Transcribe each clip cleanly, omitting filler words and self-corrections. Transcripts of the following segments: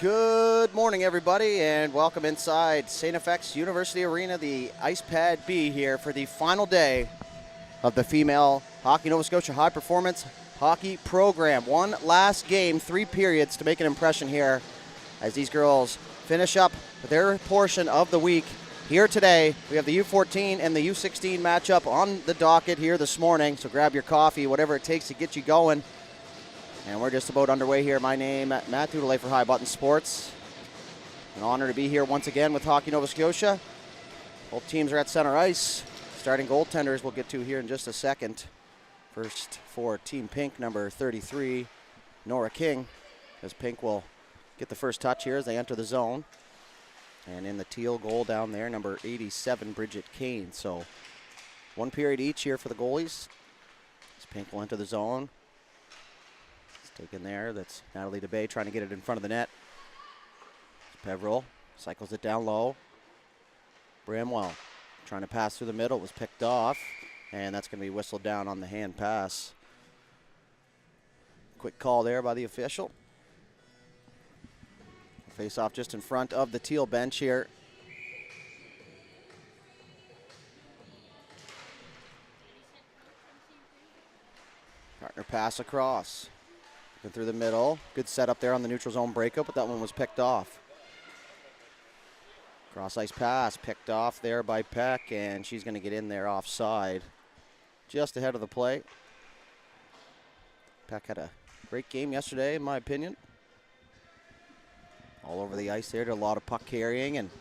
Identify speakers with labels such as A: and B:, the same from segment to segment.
A: Good morning, everybody, and welcome inside St. FX University Arena, the Ice Pad B here for the final day of the female Hockey Nova Scotia High Performance Hockey Program. One last game, 3 periods to make an impression here as these girls finish up their portion of the week. Here today, we have the U14 and the U16 matchup on the docket here this morning, so grab your coffee, whatever it takes to get you going. And we're just about underway here. My name, Matt Dudelay for High Button Sports. An honor to be here once again with Hockey Nova Scotia. Both teams are at center ice. Starting goaltenders we'll get to here in just a second. First for Team Pink, number 33, Nora King, as Pink will get the first touch here as they enter the zone. And in the teal goal down there, number 87, Bridget Kane. So 1 period each here for the goalies. As Pink will enter the zone. Taken there, that's Natalie DeBay trying to get it in front of the net. Peveril cycles it down low. Bramwell trying to pass through the middle, was picked off, and that's going to be whistled down on the hand pass. Quick call there by the official. Face off just in front of the teal bench here. Partner pass across. Through the middle. Good setup there on the neutral zone breakup, but that one was picked off. Cross ice pass picked off there by Peck, and she's going to get in there offside. Just ahead of the play. Peck had a great game yesterday, in my opinion. All over the ice there, did a lot of puck carrying and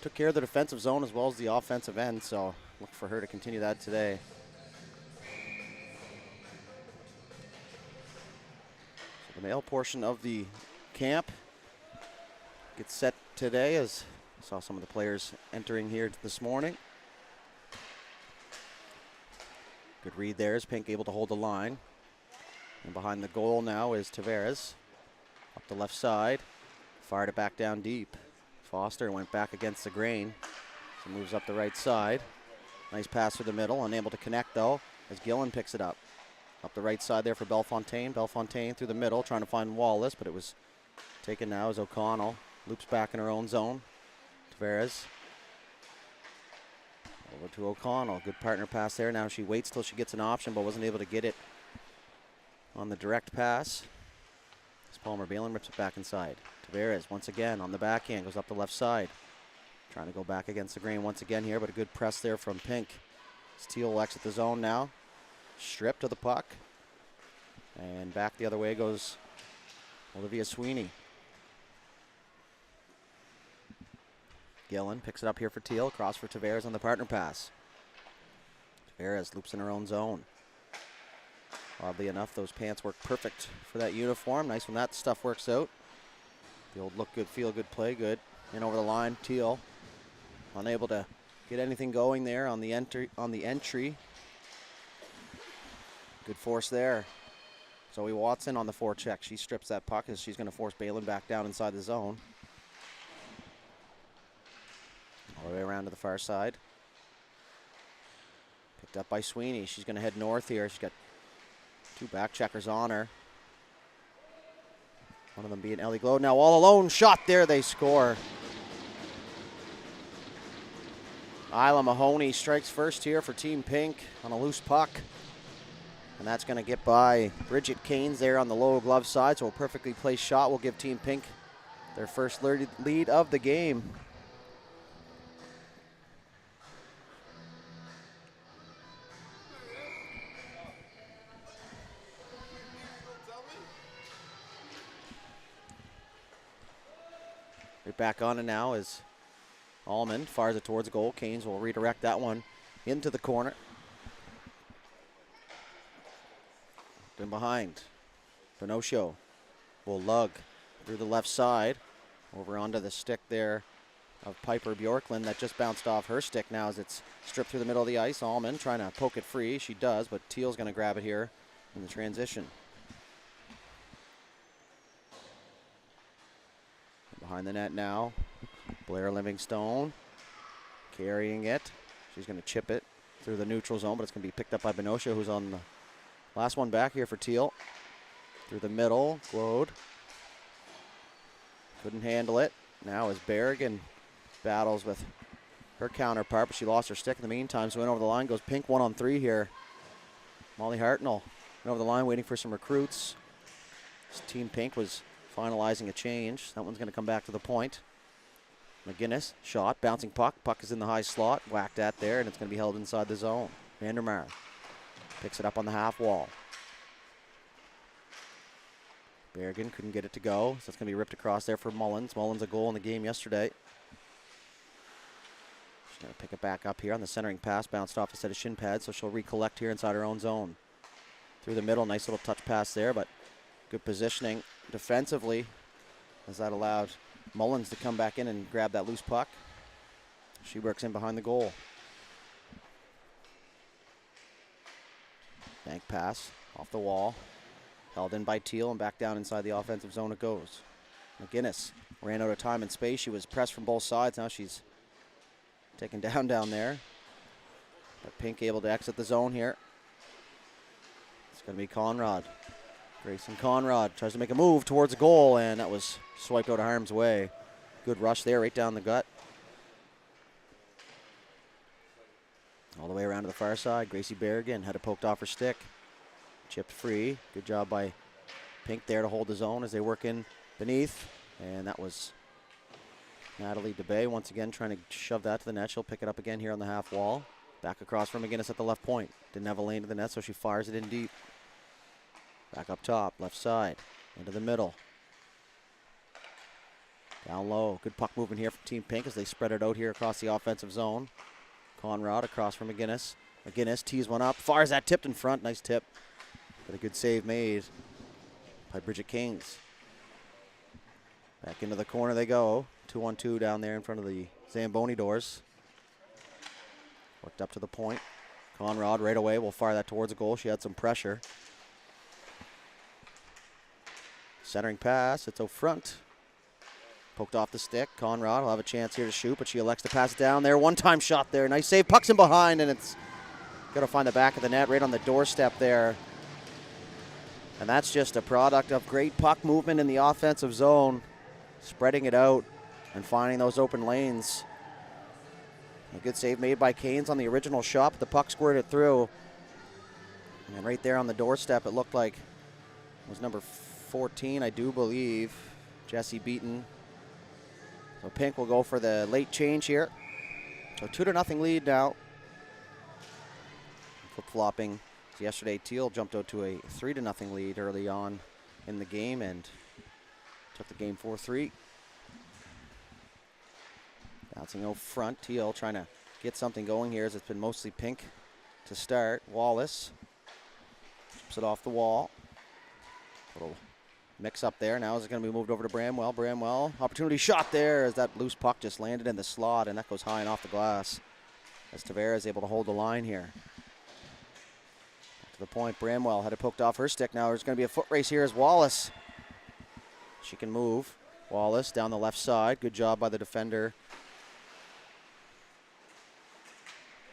A: took care of the defensive zone as well as the offensive end, so look for her to continue that today. The male portion of the camp gets set today, as I saw some of the players entering here this morning. Good read there as Pink able to hold the line. And behind the goal now is Tavares. Up the left side, fired it back down deep. Foster went back against the grain. So moves up the right side. Nice pass through the middle, unable to connect though, as Gillen picks it up. Up the right side there for Bellefontaine. Bellefontaine through the middle, trying to find Wallace, but it was taken now as O'Connell loops back in her own zone. Tavares over to O'Connell. Good partner pass there. Now she waits till she gets an option, but wasn't able to get it on the direct pass. As Palmer Balin rips it back inside. Tavares once again on the backhand, goes up the left side. Trying to go back against the grain once again here, but a good press there from Pink. Steele will exit the zone now. Stripped of the puck. And back the other way goes Olivia Sweeney. Gillen picks it up here for Teal. Cross for Tavares on the partner pass. Tavares loops in her own zone. Oddly enough, those pants work perfect for that uniform. Nice when that stuff works out. The old look good, feel good, play good. In over the line, Teal. Unable to get anything going there on the entry. Good force there. Zoe Watson on the forecheck. She strips that puck as she's going to force Balin back down inside the zone. All the way around to the far side. Picked up by Sweeney. She's going to head north here. She's got 2 back checkers on her. One of them being Ellie Glow. Now all alone. Shot there. They score. Isla Mahoney strikes first here for Team Pink on a loose puck. And that's going to get by Bridget Keynes there on the low glove side. So a perfectly placed shot will give Team Pink their first lead of the game. Right back on it now as Allman fires it towards goal. Keynes will redirect that one into the corner. Then behind, Benocio will lug through the left side over onto the stick there of Piper Bjorklund that just bounced off her stick now as it's stripped through the middle of the ice. Allman trying to poke it free. She does, but Teal's going to grab it here in the transition. Behind the net now, Blair Livingstone carrying it. She's going to chip it through the neutral zone, but it's going to be picked up by Benocio, who's on the last one back here for Teal. Through the middle, Glode. Couldn't handle it. Now as Berrigan battles with her counterpart, but she lost her stick in the meantime, so went over the line. Goes Pink 1-on-3 here. Molly Hartnell went over the line waiting for some recruits. Team Pink was finalizing a change. That one's going to come back to the point. McGinnis, shot, bouncing puck. Puck is in the high slot, whacked at there, and it's going to be held inside the zone. Vandermeer picks it up on the half wall. Berrigan couldn't get it to go, so it's going to be ripped across there for Mullins. Mullins a goal in the game yesterday. She's going to pick it back up here on the centering pass. Bounced off a set of shin pads, so she'll recollect here inside her own zone. Through the middle, nice little touch pass there, but good positioning defensively as that allowed Mullins to come back in and grab that loose puck. She works in behind the goal. Bank pass off the wall. Held in by Teal and back down inside the offensive zone it goes. McGinnis ran out of time and space. She was pressed from both sides. Now she's taken down there. But Pink able to exit the zone here. It's going to be Conrad. Grayson Conrad tries to make a move towards the goal, and that was swiped out of harm's way. Good rush there, right down the gut. All the way around to the far side. Gracie Berrigan had it poked off her stick. Chipped free. Good job by Pink there to hold the zone as they work in beneath. And that was Natalie DeBay once again trying to shove that to the net. She'll pick it up again here on the half wall. Back across from McGinnis at the left point. Didn't have a lane to the net, so she fires it in deep. Back up top, left side, into the middle. Down low. Good puck movement here from Team Pink as they spread it out here across the offensive zone. Conrad across from McGinnis. McGinnis tees one up, fires that tipped in front. Nice tip. But a good save made by Bridget Kings. Back into the corner they go. 2-on-2 down there in front of the Zamboni doors. Worked up to the point. Conrad right away will fire that towards the goal. She had some pressure. Centering pass, it's out front. Poked off the stick. Conrad will have a chance here to shoot, but she elects to pass it down there. One-time shot there. Nice save. Puck's in behind, and it's got to find the back of the net right on the doorstep there. And that's just a product of great puck movement in the offensive zone, spreading it out and finding those open lanes. A good save made by Canes on the original shot, but the puck squirted through. And right there on the doorstep, it looked like it was number 14, I do believe, Jesse Beaton. So Pink will go for the late change here. So 2-0 lead now. Flip-flopping. Yesterday, Teal jumped out to a 3-0 lead early on in the game and took the game 4-3. Bouncing out front, Teal trying to get something going here as it's been mostly Pink to start. Wallace chips it off the wall. Little mix up there. Now is it going to be moved over to Bramwell. Bramwell, opportunity shot there as that loose puck just landed in the slot, and that goes high and off the glass as Tavera is able to hold the line here. To the point, Bramwell had it poked off her stick. Now there's going to be a foot race here as Wallace. She can move. Wallace down the left side. Good job by the defender.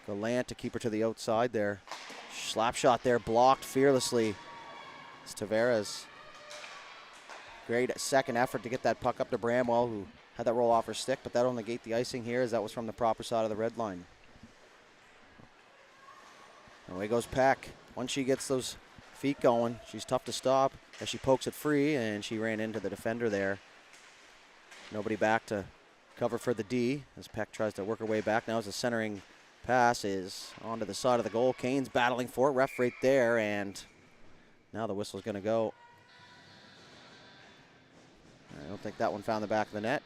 A: Gallant to keep her to the outside there. Slap shot there, blocked fearlessly. It's Tavares. Great second effort to get that puck up to Bramwell, who had that roll off her stick, but that'll negate the icing here as that was from the proper side of the red line. Away goes Peck. Once she gets those feet going, she's tough to stop as she pokes it free, and she ran into the defender there. Nobody back to cover for the D as Peck tries to work her way back. Now as the centering pass is onto the side of the goal. Kane's battling for it. Ref right there, and now the whistle's going to go. I don't think that one found the back of the net.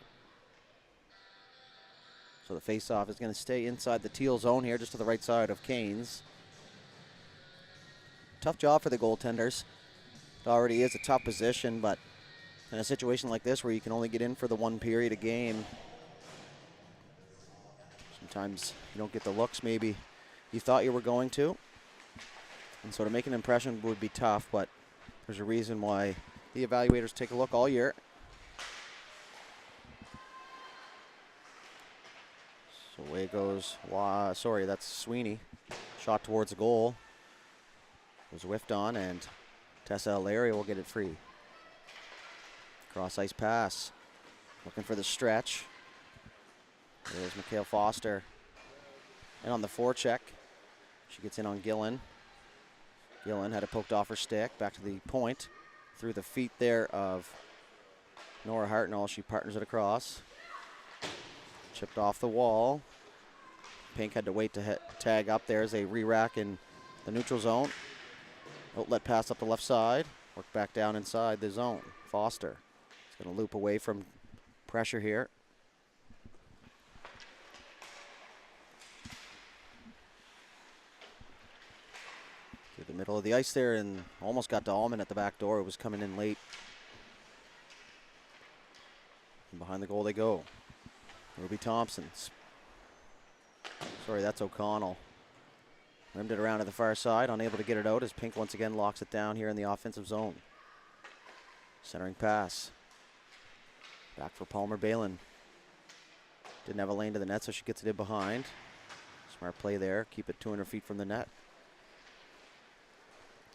A: So the face-off is going to stay inside the teal zone here, just to the right side of Canes. Tough job for the goaltenders. It already is a tough position, but in a situation like this where you can only get in for the one period a game, sometimes you don't get the looks maybe you thought you were going to. And so to make an impression would be tough, but there's a reason why the evaluators take a look all year. So away goes, sorry, that's Sweeney. Shot towards the goal. Was whiffed on, and Tessa Alaria will get it free. Cross ice pass. Looking for the stretch. There's Mikhail Foster. And on the forecheck, she gets in on Gillen. Gillen had it poked off her stick. Back to the point. Through the feet there of Nora Hartnell. She partners it across. Chipped off the wall. Pink had to wait to tag up. There's a re-rack in the neutral zone. Outlet pass up the left side. Work back down inside the zone. Foster is going to loop away from pressure here. Through the middle of the ice there and almost got to Allman at the back door. It was coming in late. And behind the goal they go. Ruby Thompson. Sorry, that's O'Connell. Rimmed it around to the far side, unable to get it out as Pink once again locks it down here in the offensive zone. Centering pass. Back for Palmer Balin. Didn't have a lane to the net, so she gets it in behind. Smart play there. Keep it 200 feet from the net.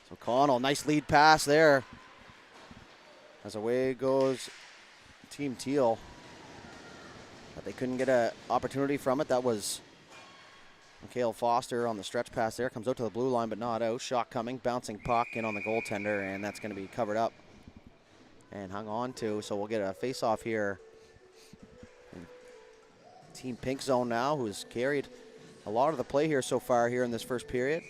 A: So O'Connell, nice lead pass there. As away goes Team Teal. But they couldn't get an opportunity from it. That was Mikhail Foster on the stretch pass there. Comes out to the blue line, but not out. Shot coming, bouncing puck in on the goaltender, and that's going to be covered up and hung on to. So we'll get a face-off here. Team Pink zone now, who's carried a lot of the play here so far here in this first period.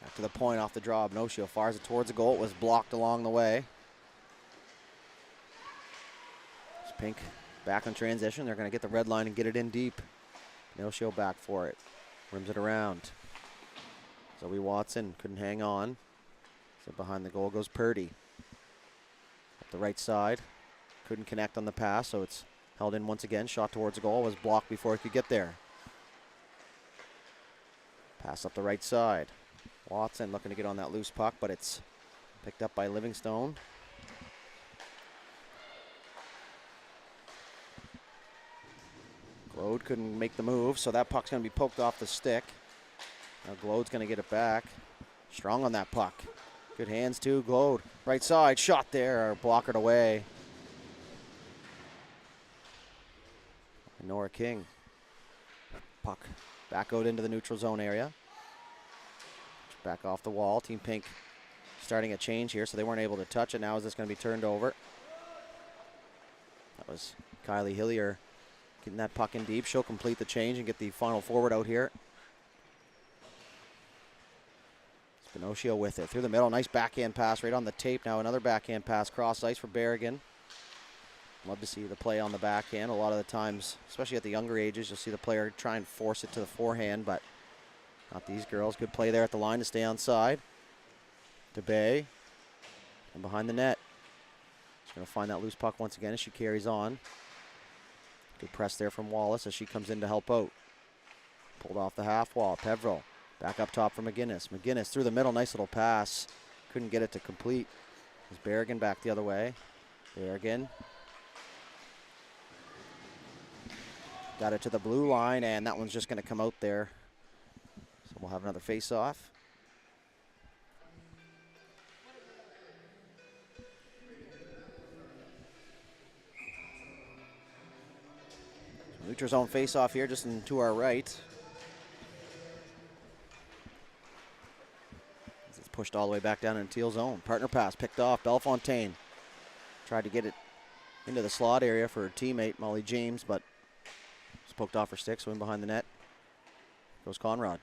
A: Back to the point off the draw. Benocio fires it towards the goal. It was blocked along the way. It's Pink back on transition. They're going to get the red line and get it in deep. Benocio back for it. Rims it around. Zoe Watson couldn't hang on. So behind the goal goes Purdy. Up the right side. Couldn't connect on the pass, so it's held in once again. Shot towards the goal. Was blocked before it could get there. Pass up the right side. Watson looking to get on that loose puck, but it's picked up by Livingstone. Glode couldn't make the move, so that puck's going to be poked off the stick. Now Glode's going to get it back. Strong on that puck. Good hands too, Glode. Right side, shot there, blockered away. And Nora King. Puck back out into the neutral zone area. Back off the wall. Team Pink starting a change here, so they weren't able to touch it. Now is this going to be turned over? That was Kylie Hillier getting that puck in deep. She'll complete the change and get the final forward out here. Benocio with it through the middle. Nice backhand pass right on the tape. Now another backhand pass cross ice for Berrigan. Love to see the play on the backhand. A lot of the times, especially at the younger ages, you'll see the player try and force it to the forehand, but not these girls. Good play there at the line to stay on side. DeBay. And behind the net. She's going to find that loose puck once again as she carries on. Good press there from Wallace as she comes in to help out. Pulled off the half wall. Peveril back up top for McGinnis. McGinnis through the middle. Nice little pass. Couldn't get it to complete. There's Berrigan back the other way. Berrigan. Got it to the blue line, and that one's just going to come out there. So we'll have another face-off. Neutral zone face-off here, just to our right. It's pushed all the way back down in Teal zone. Partner pass picked off. Bellefontaine tried to get it into the slot area for her teammate Molly James, but it's poked off her stick, so in behind the net goes Conrad.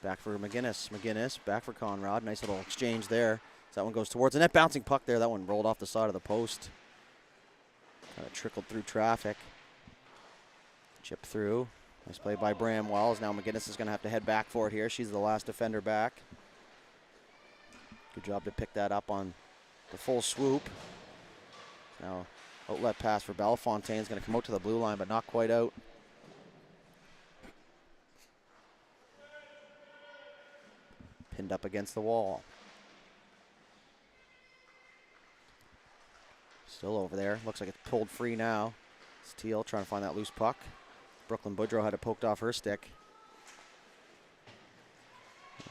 A: Back for McGinnis. McGinnis back for Conrad. Nice little exchange there. So that one goes towards the net. Bouncing puck there. That one rolled off the side of the post. Kind of trickled through traffic. Chipped through. Nice play by Bram Wells. Now McGinnis is going to have to head back for it here. She's the last defender back. Good job to pick that up on the full swoop. Now outlet pass for Bellefontaine is going to come out to the blue line, but not quite out. Pinned up against the wall. Still over there. Looks like it's pulled free now. It's Teal trying to find that loose puck. Brooklyn Boudreau had it poked off her stick.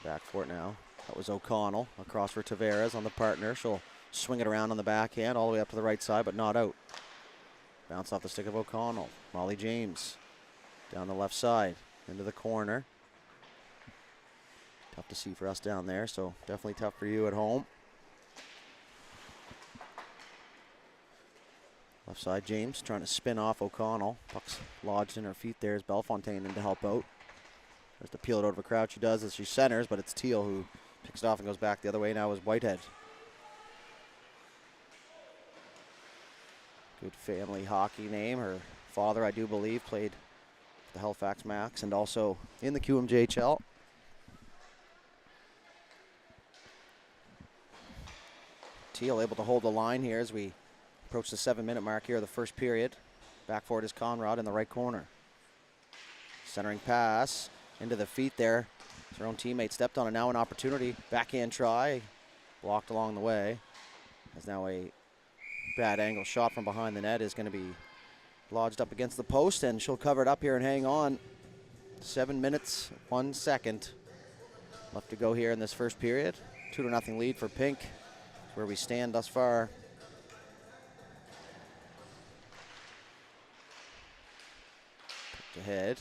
A: Back for it now. That was O'Connell across for Tavares on the partner. She'll swing it around on the backhand all the way up to the right side, but not out. Bounce off the stick of O'Connell. Molly James down the left side into the corner. Tough to see for us down there, so definitely tough for you at home. Left side, James trying to spin off O'Connell. Puck's lodged in her feet there as Bellefontaine in to help out. There's to peel it over to Crouch. She does as she centers, but it's Teal who picks it off and goes back the other way. Now is Whitehead. Good family hockey name. Her father, I do believe, played the Halifax Max and also in the QMJHL. Teal able to hold the line here as we approach the 7-minute mark here of the first period. Back for it is Conrad in the right corner. Centering pass into the feet there. Her own teammate stepped on it. Now an opportunity. Backhand try. Blocked along the way. As now a bad angle shot from behind the net is going to be lodged up against the post, and she'll cover it up here and hang on. 7 minutes, 1 second left to go here in this first period. 2-0 lead for Pink, where we stand thus far. Ahead.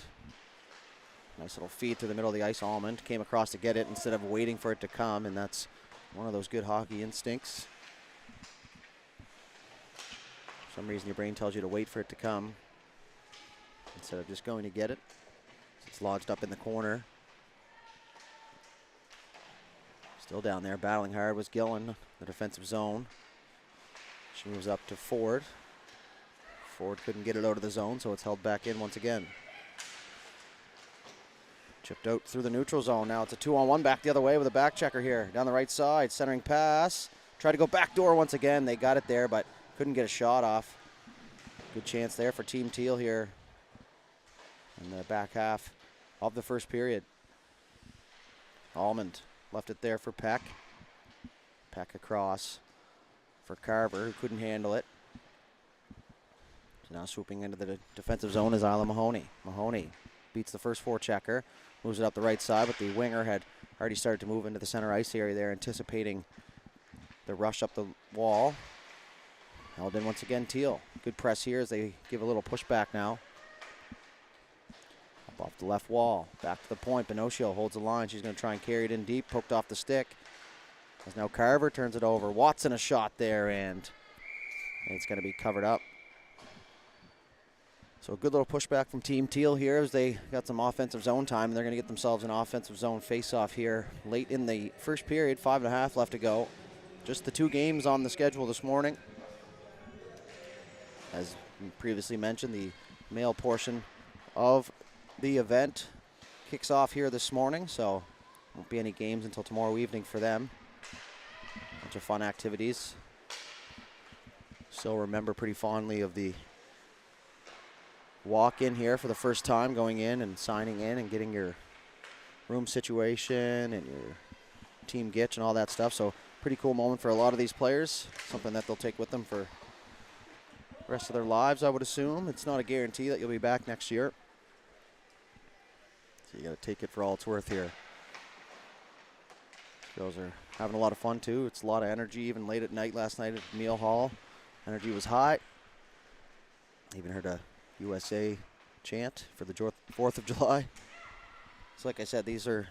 A: Nice little feed through the middle of the ice. Almond came across to get it instead of waiting for it to come, and that's one of those good hockey instincts. For some reason your brain tells you to wait for it to come instead of just going to get it. It's lodged up in the corner. Still down there, battling hard was Gillen, the defensive zone. She moves up to Ford. Ford couldn't get it out of the zone, so it's held back in once again. Chipped out through the neutral zone. Now it's a 2-on-1 back the other way with a back checker here. Down the right side, centering pass. Tried to go back door once again. They got it there, but couldn't get a shot off. Good chance there for Team Teal here in the back half of the first period. Almond left it there for Peck. Peck across for Carver, who couldn't handle it. So now swooping into the defensive zone is Isla Mahoney. Mahoney beats the first forechecker, moves it up the right side, but the winger had already started to move into the center ice area there, anticipating the rush up the wall. Held in once again, Teal. Good press here as they give a little pushback now. Up off the left wall, back to the point. Benocio holds the line. She's going to try and carry it in deep, poked off the stick. As now Carver turns it over. Watson a shot there, and it's going to be covered up. So a good little pushback from Team Teal here as they got some offensive zone time, and they're going to get themselves an offensive zone face-off here late in the first period. 5.5 left to go. Just the 2 games on the schedule this morning. As previously mentioned, the male portion of the event kicks off here this morning, so won't be any games until tomorrow evening for them. Bunch of fun activities. Still remember pretty fondly of the walk in here for the first time, going in and signing in and getting your room situation and your team gitch and all that stuff. So pretty cool moment for a lot of these players, something that they'll take with them for the rest of their lives, I would assume. It's not a guarantee that you'll be back next year, so you got to take it for all it's worth here. Girls are having a lot of fun too. It's a lot of energy, even late at night last night at Meal Hall. Energy was high. Even heard a USA chant for the 4th of July. So like I said, these are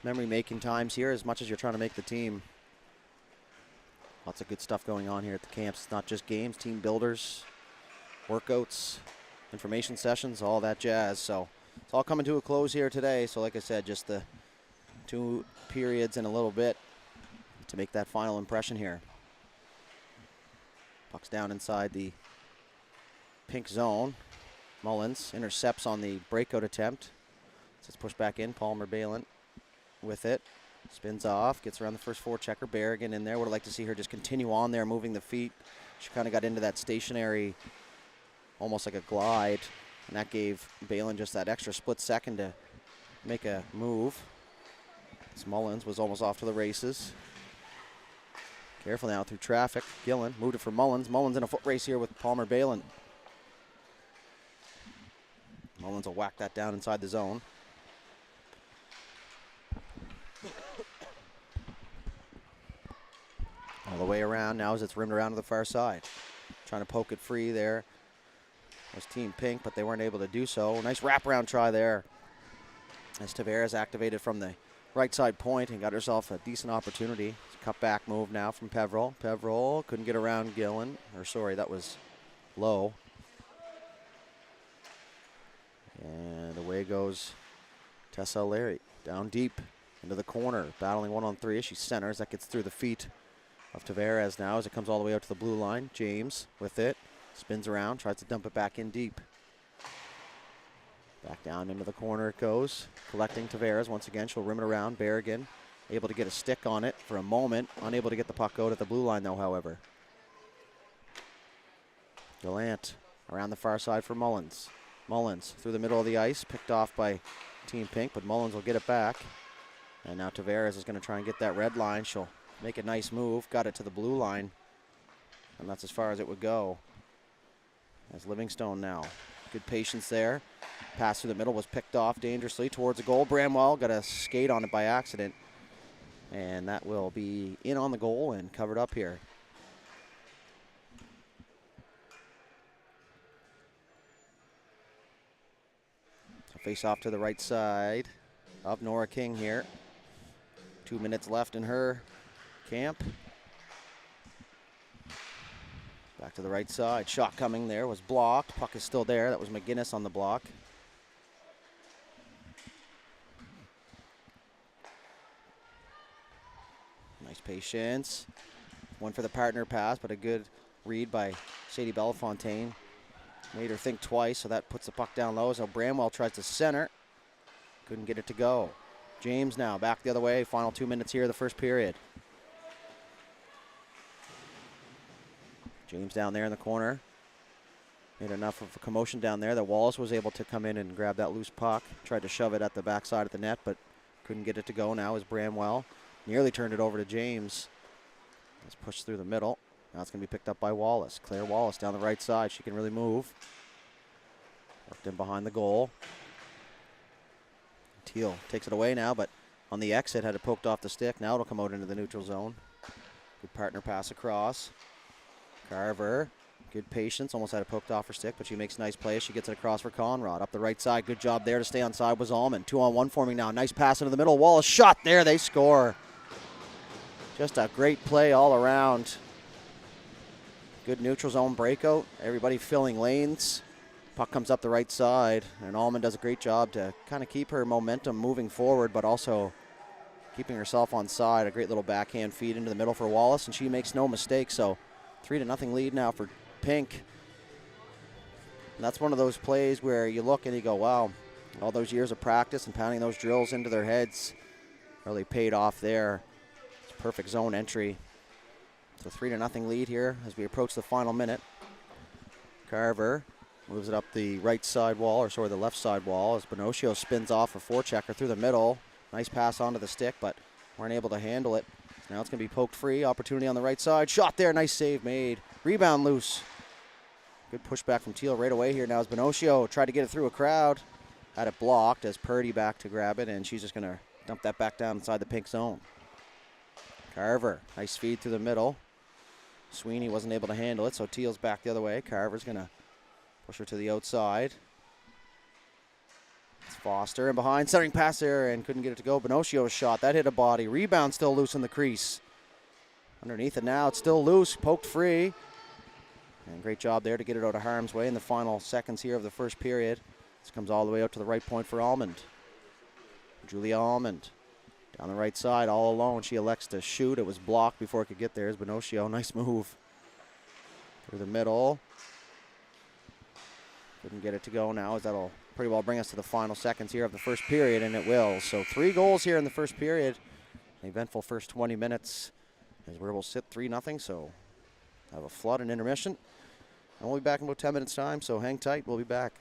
A: memory-making times here as much as you're trying to make the team. Lots of good stuff going on here at the camps. It's not just games, team builders, workouts, information sessions, all that jazz. So it's all coming to a close here today. So like I said, just the 2 periods and a little bit to make that final impression here. Puck's down inside the Pink zone. Mullins intercepts on the breakout attempt. So it's pushed back in. Palmer Balin with it. Spins off, gets around the first forechecker. Berrigan in there. Would have liked to see her just continue on there, moving the feet. She kind of got into that stationary, almost like a glide, and that gave Balin just that extra split second to make a move. As Mullins was almost off to the races. Careful now through traffic. Gillen moved it for Mullins. Mullins in a foot race here with Palmer Balin. Mullins will whack that down inside the zone. All the way around now as it's rimmed around to the far side. Trying to poke it free there was Team Pink, but they weren't able to do so. Nice wraparound try there as Tavares activated from the right side point and got herself a decent opportunity. It's a cut back move now from Peveril. Peveril couldn't get around Gillen, or sorry, that was Lowe. And away goes Tessa Larry, down deep into the corner, battling 1-on-3 as she centers. That gets through the feet of Tavares now as it comes all the way out to the blue line. James with it, spins around, tries to dump it back in deep. Back down into the corner it goes, collecting Tavares once again. She'll rim it around. Berrigan able to get a stick on it for a moment, unable to get the puck out at the blue line though, however. Gallant around the far side for Mullins. Mullins through the middle of the ice, picked off by Team Pink, but Mullins will get it back. And now Tavares is going to try and get that red line. She'll make a nice move, got it to the blue line, and that's as far as it would go. As Livingstone now. Good patience there. Pass through the middle was picked off dangerously towards the goal. Bramwell got a skate on it by accident, and that will be in on the goal and covered up here. Face off to the right side of Nora King here. 2 minutes left in her camp. Back to the right side. Shot coming there was blocked. Puck is still there. That was McGinnis on the block. Nice patience. One for the partner pass, but a good read by Sadie Bellefontaine. Made her think twice, so that puts the puck down low. So Bramwell tries to center. Couldn't get it to go. James now back the other way. Final 2 minutes here of the first period. James down there in the corner. Made enough of a commotion down there that Wallace was able to come in and grab that loose puck. Tried to shove it at the backside of the net, but couldn't get it to go. Now is Bramwell. Nearly turned it over to James. Let's push through the middle. Now it's going to be picked up by Wallace. Claire Wallace down the right side. She can really move. Worked in behind the goal. Teal takes it away now, but on the exit had it poked off the stick. Now it'll come out into the neutral zone. Good partner pass across. Carver, good patience. Almost had it poked off her stick, but she makes a nice play. She gets it across for Conrad. Up the right side. Good job there to stay on side was Allman. 2-on-1 forming now. Nice pass into the middle. Wallace shot there. They score. Just a great play all around. Good neutral zone breakout. Everybody filling lanes. Puck comes up the right side, and Allman does a great job to kind of keep her momentum moving forward, but also keeping herself on side. A great little backhand feed into the middle for Wallace, and she makes no mistake. So 3-0 lead now for Pink. And that's one of those plays where you look and you go, wow, all those years of practice and pounding those drills into their heads really paid off there. It's a perfect zone entry. So 3-0 lead here as we approach the final minute. Carver moves it up the right side wall, or sorry, the left side wall, as Benocio spins off a forechecker through the middle. Nice pass onto the stick, but weren't able to handle it. Now it's going to be poked free. Opportunity on the right side. Shot there. Nice save made. Rebound loose. Good pushback from Teal right away here. Now as Benocio tried to get it through a crowd. Had it blocked as Purdy back to grab it, and she's just going to dump that back down inside the Pink zone. Carver. Nice feed through the middle. Sweeney wasn't able to handle it, so Teal's back the other way. Carver's going to push her to the outside. It's Foster, and behind, centering pass there, and couldn't get it to go. Benocio's shot, that hit a body. Rebound still loose in the crease. Underneath it now, it's still loose, poked free. And great job there to get it out of harm's way in the final seconds here of the first period. This comes all the way out to the right point for Almond. Julia Almond down the right side, all alone. She elects to shoot. It was blocked before it could get there. As Benocio, nice move. Through the middle. Couldn't get it to go now, as that'll pretty well bring us to the final seconds here of the first period, and it will. So 3 goals here in the first period. An eventful first 20 minutes as we'll sit 3-0, so have a flood and intermission. And we'll be back in about 10 minutes time, so hang tight. We'll be back.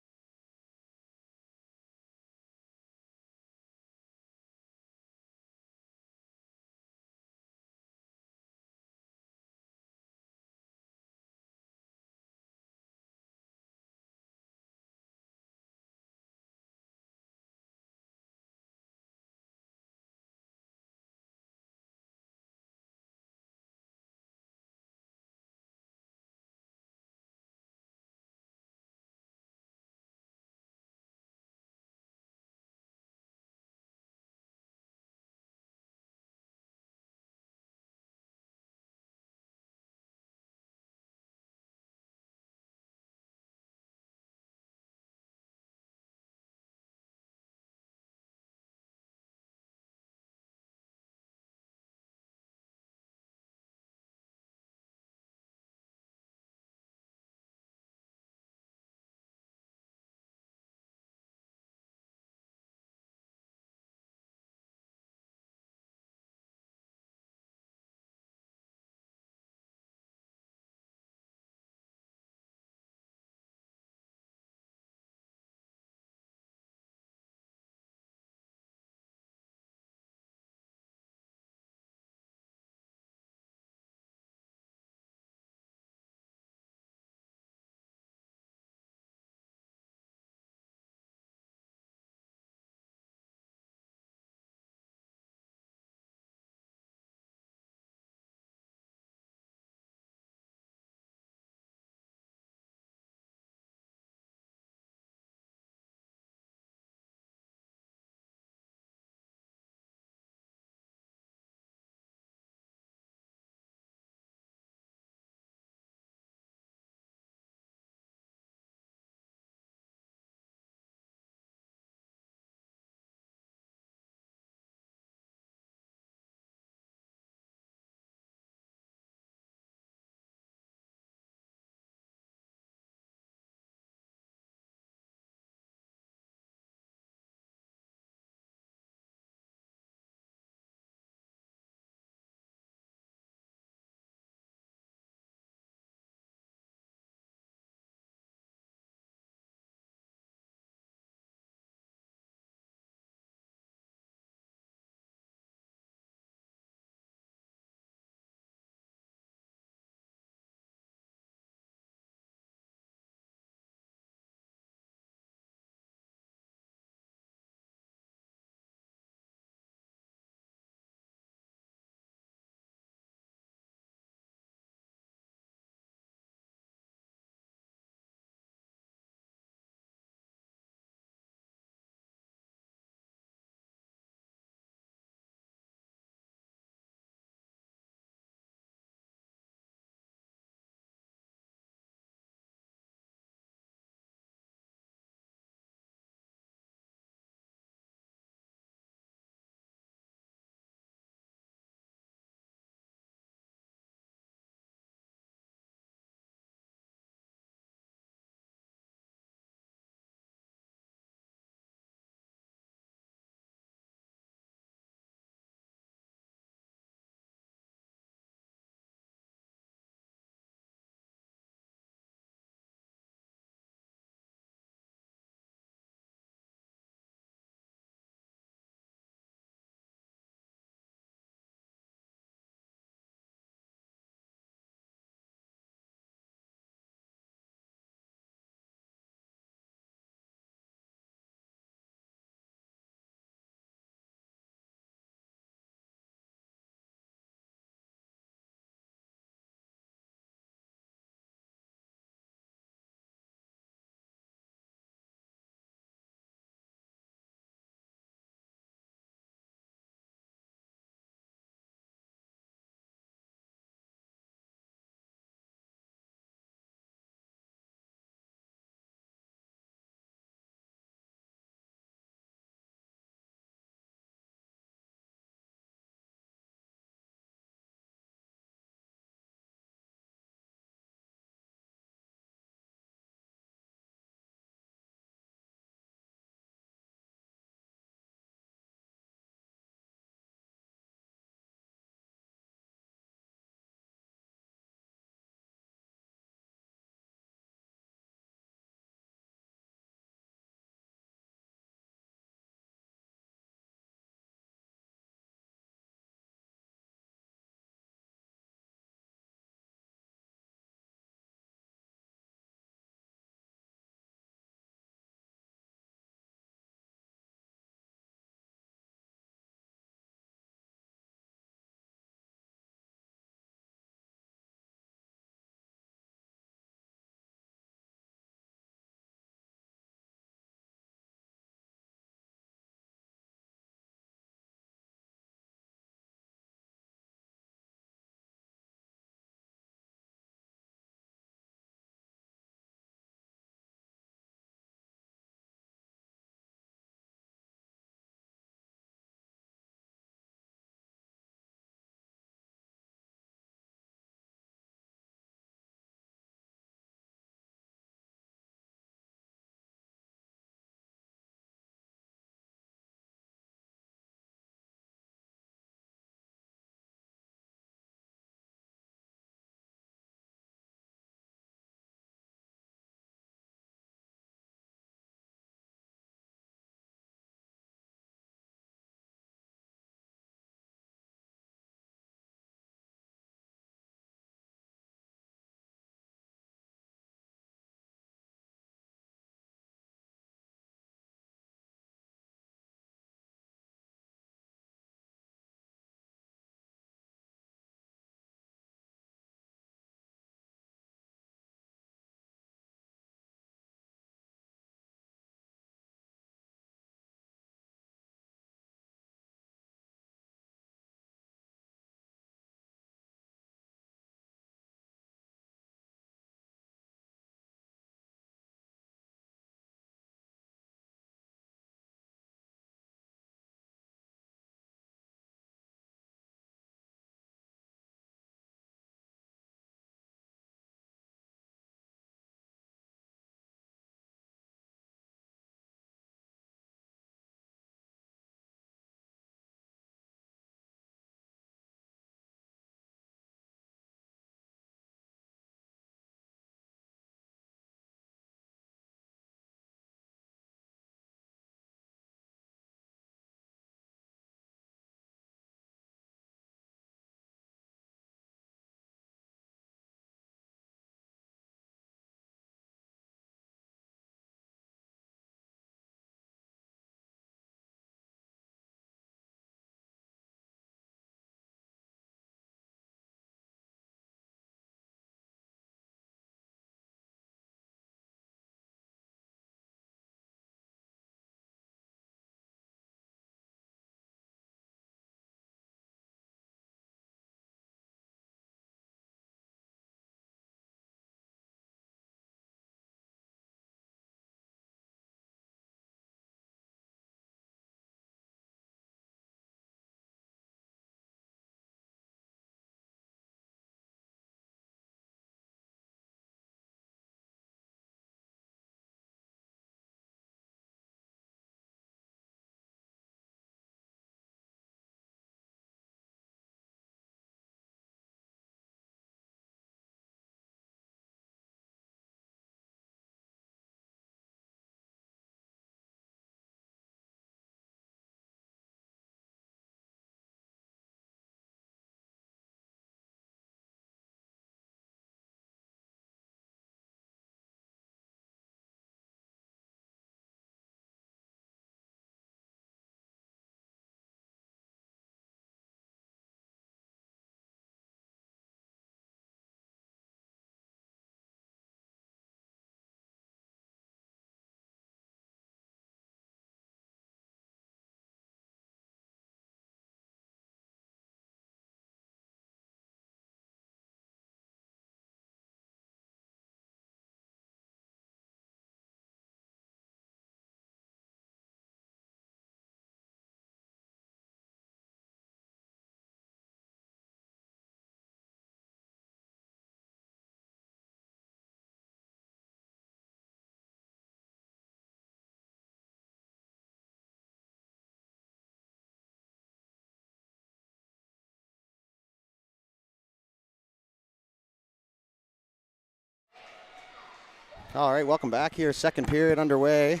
A: All right, welcome back here. Second period underway.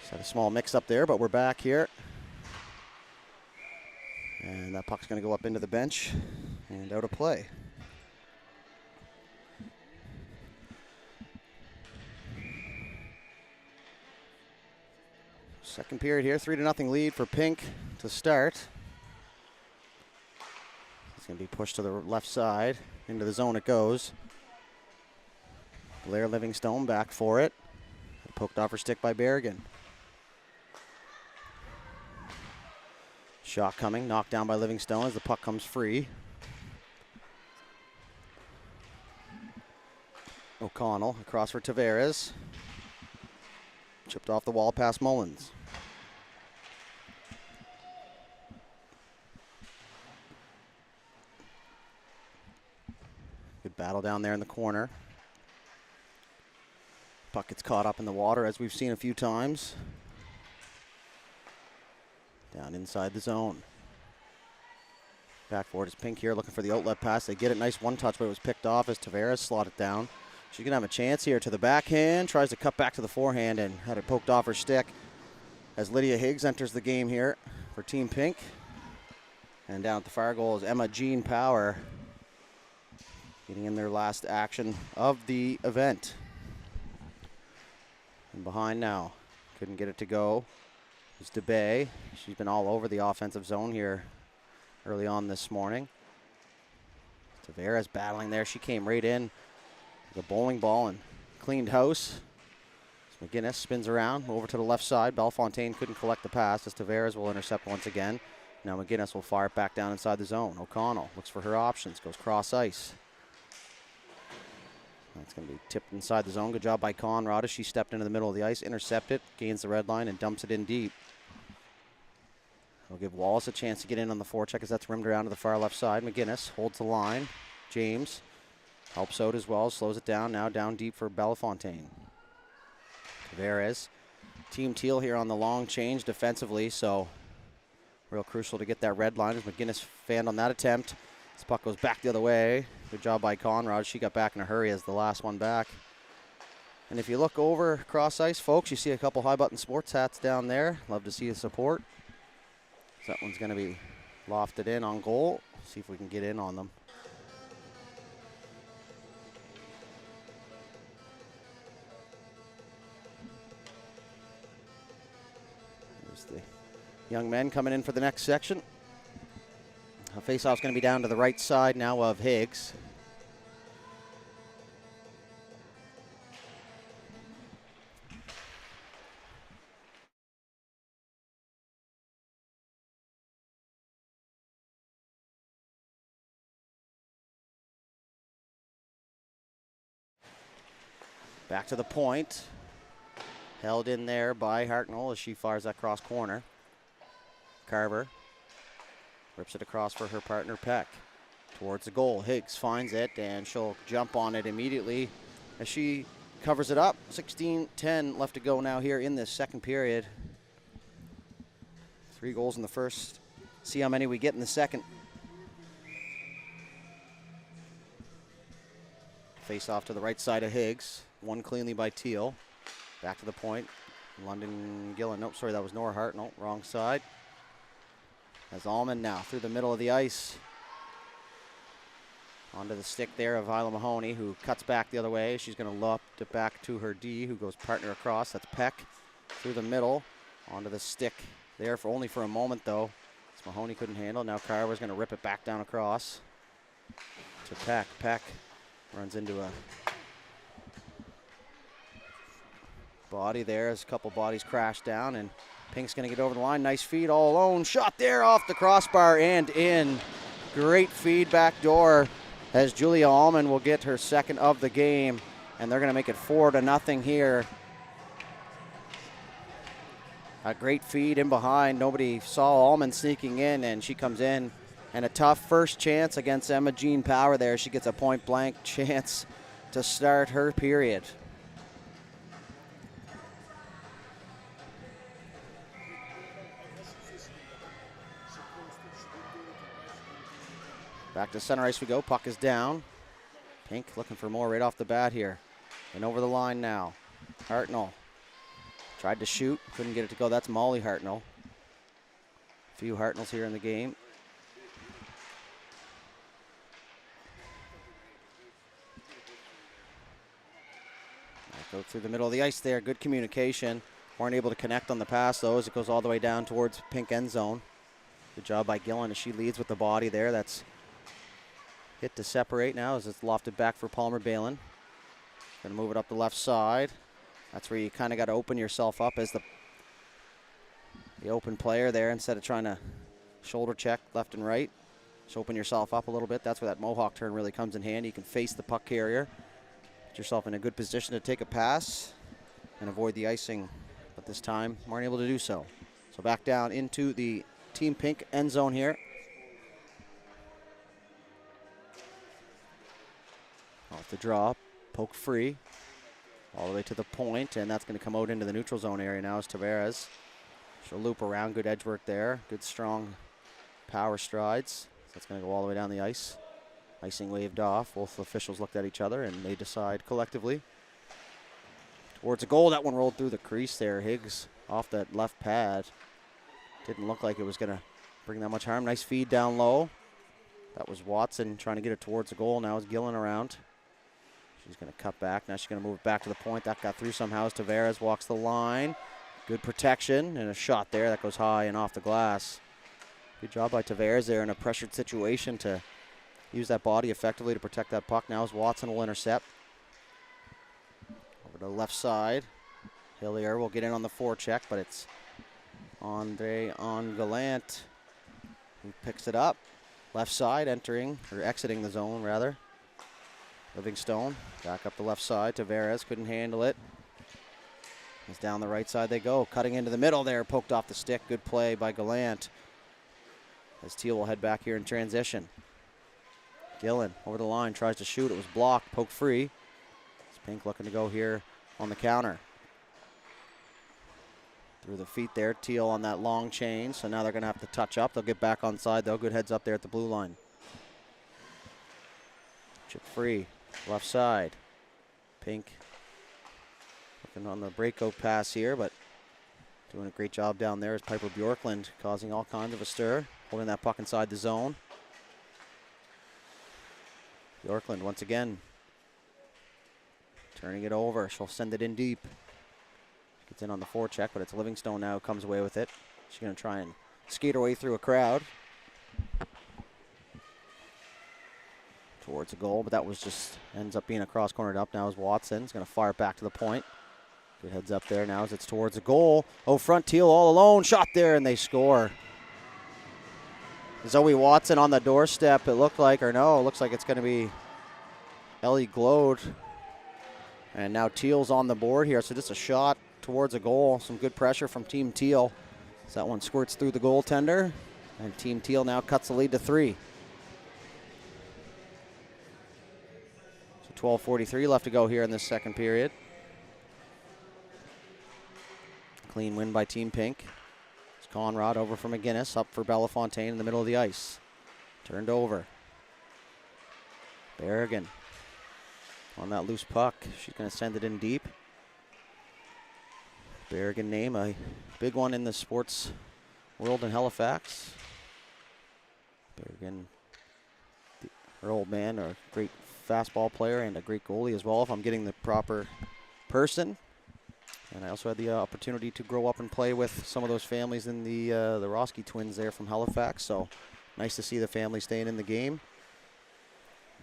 A: Just had a small mix-up there, but we're back here. And that puck's going to go up into the bench and out of play. Second period here, 3-0 lead for Pink to start. It's going to be pushed to the left side. Into the zone it goes. Blair Livingstone back for it. Poked off her stick by Berrigan. Shot coming, knocked down by Livingstone as the puck comes free. O'Connell across for Tavares. Chipped off the wall past Mullins. Good battle down there in the corner. Puck gets caught up in the water, as we've seen a few times. Down inside the zone. Back forward is Pink here, looking for the outlet pass. They get it, nice one touch, but it was picked off as Tavares slotted it down. She's gonna have a chance here to the backhand, tries to cut back to the forehand and had it poked off her stick as Lydia Higgs enters the game here for Team Pink. And down at the far goal is Emma Jean Power, getting in their last action of the event. And behind now, couldn't get it to go. It's DeBay. She's been all over the offensive zone here early on this morning. Tavares battling there. She came right in with a bowling ball and cleaned house. As McGinnis spins around over to the left side. Bellefontaine couldn't collect the pass as Tavares will intercept once again. Now McGinnis will fire it back down inside the zone. O'Connell looks for her options, goes cross ice. That's going to be tipped inside the zone. Good job by Conrad as she stepped into the middle of the ice, intercepted, gains the red line, and dumps it in deep. It'll give Wallace a chance to get in on the forecheck as that's rimmed around to the far left side. McGinnis holds the line. James helps out as well, slows it down. Now down deep for Bellefontaine. Tavares. Team Teal here on the long change defensively, so real crucial to get that red line as McGinnis fanned on that attempt. This puck goes back the other way. Good job by Conrad. She got back in a hurry as the last one back. And if you look over cross ice, folks, you see a couple high button sports hats down there. Love to see the support. So that one's going to be lofted in on goal. See if we can get in on them. There's the young men coming in for the next section. Face-off's going to be down to the right side now of Higgs. Back to the point. Held in there by Hartnell as she fires that cross corner. Carver rips it across for her partner Peck. Towards the goal. Higgs finds it and she'll jump on it immediately as she covers it up. 16-10 left to go now here in this second period. 3 goals in the first. See how many we get in the second. Face off to the right side of Higgs. Won cleanly by Teal. Back to the point. London Gillen. Nope, sorry, that was Nora Hart. Nope, wrong side. As Allman now through the middle of the ice. Onto the stick there of Isla Mahoney, who cuts back the other way. She's going to loft it back to her D, who goes partner across. That's Peck through the middle. Onto the stick there for only for a moment, though. As Mahoney couldn't handle. Now Carver's going to rip it back down across to Peck. Peck runs into a body there as a couple bodies crash down, and Pink's going to get over the line. Nice feed all alone. Shot there off the crossbar and in. Great feed back door as Julia Allman will get her second of the game, and they're going to make it 4-0 here. A great feed in behind. Nobody saw Allman sneaking in, and she comes in. And a tough first chance against Emma Jean Power there. She gets a point-blank chance to start her period. Back to center ice we go. Puck is down. Pink looking for more right off the bat here. And over the line now. Hartnell tried to shoot, couldn't get it to go. That's Molly Hartnell. A few Hartnells here in the game. Go through the middle of the ice there. Good communication. Weren't able to connect on the pass, though, as it goes all the way down towards pink end zone. Good job by Gillen as she leads with the body there. That's hit to separate now as it's lofted back for Palmer Balin. Going to move it up the left side. That's where you kind of got to open yourself up as the open player there instead of trying to shoulder check left and right. Just open yourself up a little bit. That's where that Mohawk turn really comes in handy. You can face the puck carrier. Put yourself in a good position to take a pass and avoid the icing. But this time, weren't able to do so. So back down into the Team Pink end zone here. Off the draw, poke free. All the way to the point, and that's going to come out into the neutral zone area now as Tavares. She'll loop around, good edge work there. Good strong power strides. So that's going to go all the way down the ice. Icing waved off. Both officials looked at each other, and they decide collectively. Towards a goal, that one rolled through the crease there. Higgs off that left pad. Didn't look like it was going to bring that much harm. Nice feed down low. That was Watson trying to get it towards the goal. Now is Gillen around. She's going to cut back. Now she's going to move it back to the point. That got through somehow as Tavares walks the line. Good protection and a shot there that goes high and off the glass. Good job by Tavares there in a pressured situation to use that body effectively to protect that puck. Now as Watson will intercept. Over to the left side. Hillier will get in on the forecheck, but it's Andre Gallant who picks it up. Left side entering, or exiting the zone rather. Livingstone back up the left side. Tavares couldn't handle it. It's down the right side they go. Cutting into the middle there, poked off the stick. Good play by Gallant. As Teal will head back here in transition. Gillen over the line, tries to shoot. It was blocked, poked free. It's Pink looking to go here on the counter. Through the feet there, Teal on that long chain. So now they're going to have to touch up. They'll get back on side though. Good heads up there at the blue line. Chip free, left side. Pink looking on the breakout pass here, but doing a great job down there is Piper Bjorklund, causing all kinds of a stir. Holding that puck inside the zone. Bjorklund once again turning it over. She'll send it in deep. Gets in on the forecheck, but it's Livingstone now who comes away with it. She's going to try and skate her way through a crowd towards a goal, but that was just ends up being a cross-cornered up. Now is Watson. He's going to fire it back to the point. Good heads up there now as it's towards a goal. Oh, front Teal all alone. Shot there, and they score. Zoe Watson on the doorstep, it looked like, or no, it looks like it's going to be Ellie Glode. And now Teal's on the board here, so just a shot towards a goal. Some good pressure from Team Teal. So that one squirts through the goaltender, and Team Teal now cuts the lead to 3. So 12:43 left to go here in this second period. Clean win by Team Pink. It's Conrad over for McGinnis, up for Belafontaine in the middle of the ice. Turned over. Berrigan on that loose puck. She's going to send it in deep. Berrigan name, a big one in the sports world in Halifax. Berrigan, her old man, a great fastball player and a great goalie as well, if I'm getting the proper person. And I also had the opportunity to grow up and play with some of those families in the Roski twins there from Halifax. So nice to see the family staying in the game.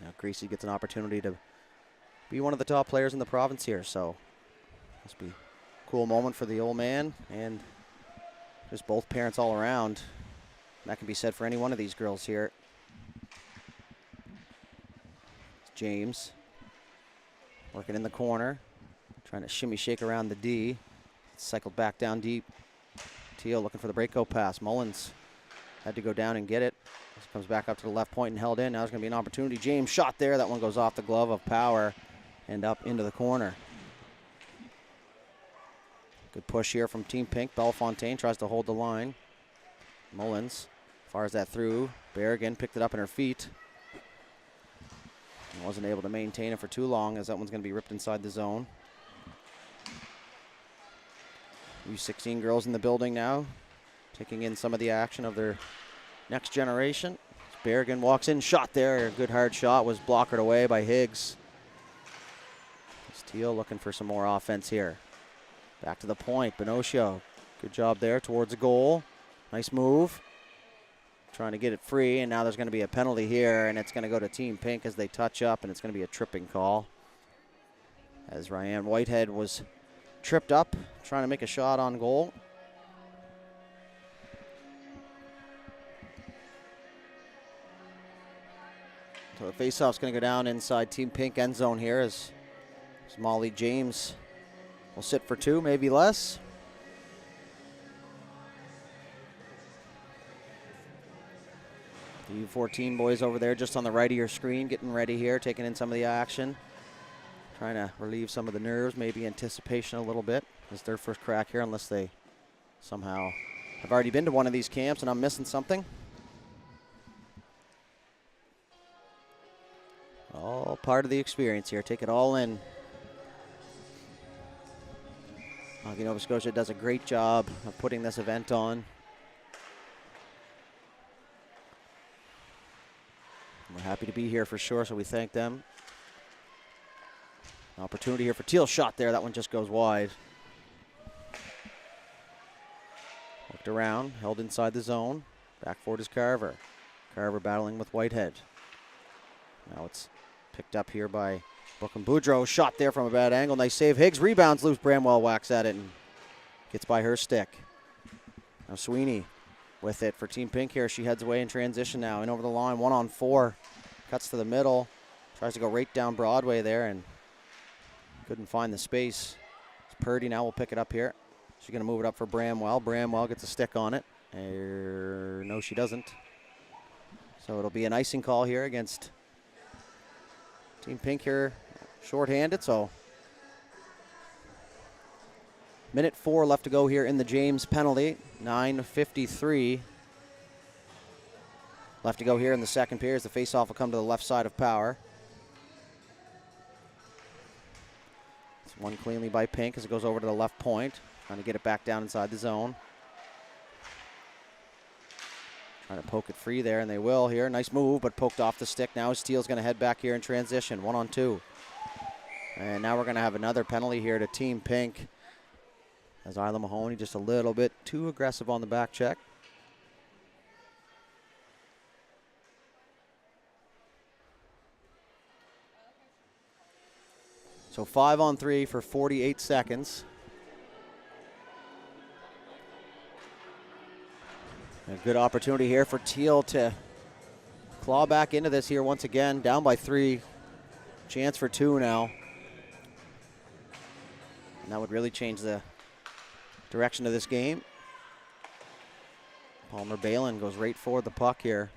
A: Now Gracie gets an opportunity to be one of the top players in the province here. So must be a cool moment for the old man and just both parents all around. That can be said for any one of these girls here. James working in the corner. Trying to shimmy shake around the D. Cycled back down deep. Teal looking for the breakout pass. Mullins had to go down and get it. This comes back up to the left point and held in. Now there's going to be an opportunity. James shot there. That one goes off the glove of Power and up into the corner. Good push here from Team Pink. Belafontaine tries to hold the line. Mullins fires that through. Berrigan picked it up in her feet. Wasn't able to maintain it for too long, as that one's going to be ripped inside the zone. U16 girls in the building now, taking in some of the action of their next generation. Berrigan walks in, shot there. A good hard shot was blockered away by Higgs. Steele looking for some more offense here. Back to the point, Benocio. Good job there towards the goal. Nice move. Trying to get it free, and now there's going to be a penalty here, and it's going to go to Team Pink as they touch up, and it's going to be a tripping call. As Ryan Whitehead was tripped up, trying to make a shot on goal. So the faceoff's going to go down inside Team Pink end zone here as Molly James will sit for 2, maybe less. The U14 boys over there just on the right of your screen, getting ready here, taking in some of the action. Trying to relieve some of the nerves, maybe anticipation a little bit. It's their first crack here, unless they somehow have already been to one of these camps and I'm missing something. All part of the experience here. Take it all in. Nova Scotia does a great job of putting this event on. We're happy to be here for sure, so we thank them. An opportunity here for Teal. Shot there. That one just goes wide. Looked around, held inside the zone. Back forward is Carver. Carver battling with Whitehead. Now it's picked up here by Brooklyn Boudreau. Shot there from a bad angle. Nice save. Higgs rebounds loose. Bramwell whacks at it and gets by her stick. Now Sweeney with it for Team Pink here. She heads away in transition now. In over the line. 1-on-4. Cuts to the middle. Tries to go right down Broadway there and couldn't find the space. Purdy now will pick it up here. She's going to move it up for Bramwell. Bramwell gets a stick on it. No, she doesn't. So it'll be an icing call here against Team Pink here. Short-handed, so minute 4 left to go here in the James penalty. 9:53 left to go here in the second period as the faceoff will come to the left side of Power. It's won cleanly by Pink as it goes over to the left point. Trying to get it back down inside the zone. Trying to poke it free there, and they will here. Nice move, but poked off the stick. Now Steele's going to head back here in transition. 1-on-2. And now we're going to have another penalty here to Team Pink. As Isla Mahoney just a little bit too aggressive on the back check. So 5-on-3 for 48 seconds. A good opportunity here for Teal to claw back into this here once again. Down by 3. Chance for 2 now. And that would really change the direction of this game. Palmer Balin goes right for the puck here.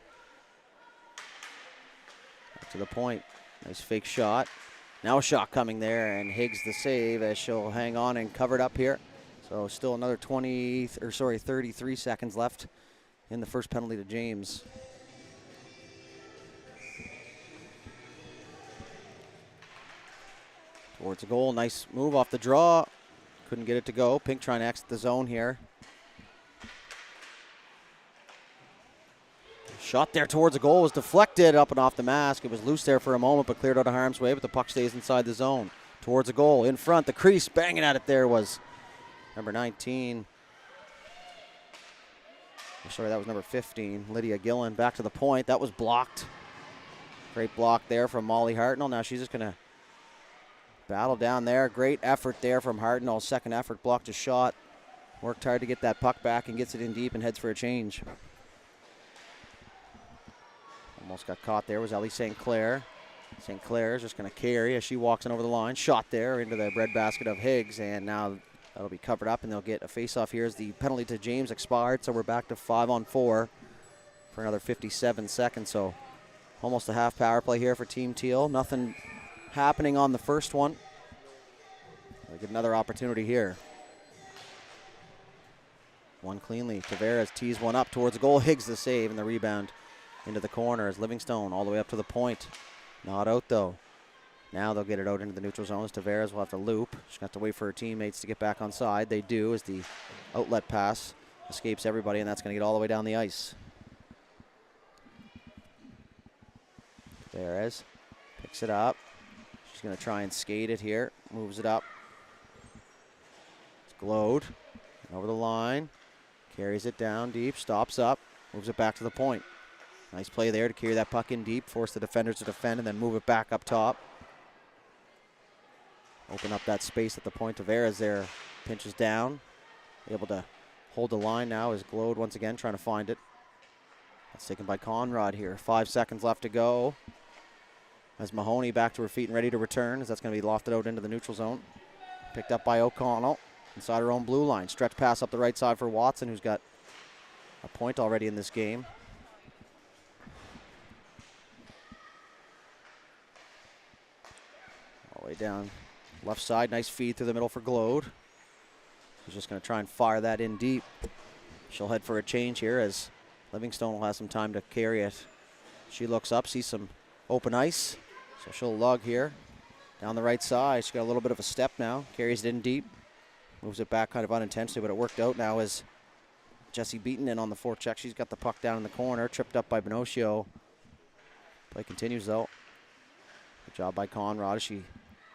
A: Back to the point. Nice fake shot. Now a shot coming there, and Higgs the save as she'll hang on and cover it up here. So still another 33 seconds left in the first penalty to James. Towards the goal, nice move off the draw. Couldn't get it to go. Pink trying to exit the zone here. Shot there towards the goal was deflected up and off the mask. It was loose there for a moment, but cleared out of harm's way, but the puck stays inside the zone. Towards the goal, in front, the crease, banging at it there was number 19. Sorry, that was number 15, Lydia Gillen. Back to the point, that was blocked. Great block there from Molly Hartnell. Now she's just gonna battle down there. Great effort there from Hartnell. Second effort, blocked a shot. Worked hard to get that puck back and gets it in deep and heads for a change. Almost got caught there was Ellie St. Clair. St. Clair is just going to carry as she walks in over the line. Shot there into the breadbasket of Higgs, and now that'll be covered up, and they'll get a face-off here as the penalty to James expired, so we're back to 5-on-4 for another 57 seconds, so almost a half power play here for Team Teal. Nothing happening on the first one. We'll get another opportunity here. One cleanly. Tavares tees one up towards the goal. Higgs the save and the rebound into the corner as Livingstone all the way up to the point. Not out though. Now they'll get it out into the neutral zone as Tavares will have to loop. She's got to wait for her teammates to get back on side. They do as the outlet pass escapes everybody, and that's going to get all the way down the ice. Tavares picks it up. She's going to try and skate it here. Moves it up. It's Glode. Over the line. Carries it down deep. Stops up. Moves it back to the point. Nice play there to carry that puck in deep. Force the defenders to defend and then move it back up top. Open up that space at the point. Tavares there pinches down. Able to hold the line now as Glode once again trying to find it. That's taken by Conrad here. 5 seconds left to go. As Mahoney back to her feet and ready to return, as that's going to be lofted out into the neutral zone. Picked up by O'Connell inside her own blue line. Stretch pass up the right side for Watson, who's got a point already in this game. All the way down left side. Nice feed through the middle for Glode. She's just going to try and fire that in deep. She'll head for a change here as Livingstone will have some time to carry it. She looks up, sees some open ice. So she'll lug here down the right side. She's got a little bit of a step now. Carries it in deep. Moves it back kind of unintentionally, but it worked out now as Jessie Beaton in on the forecheck. She's got the puck down in the corner. Tripped up by Benocio. Play continues though. Good job by Conrad. She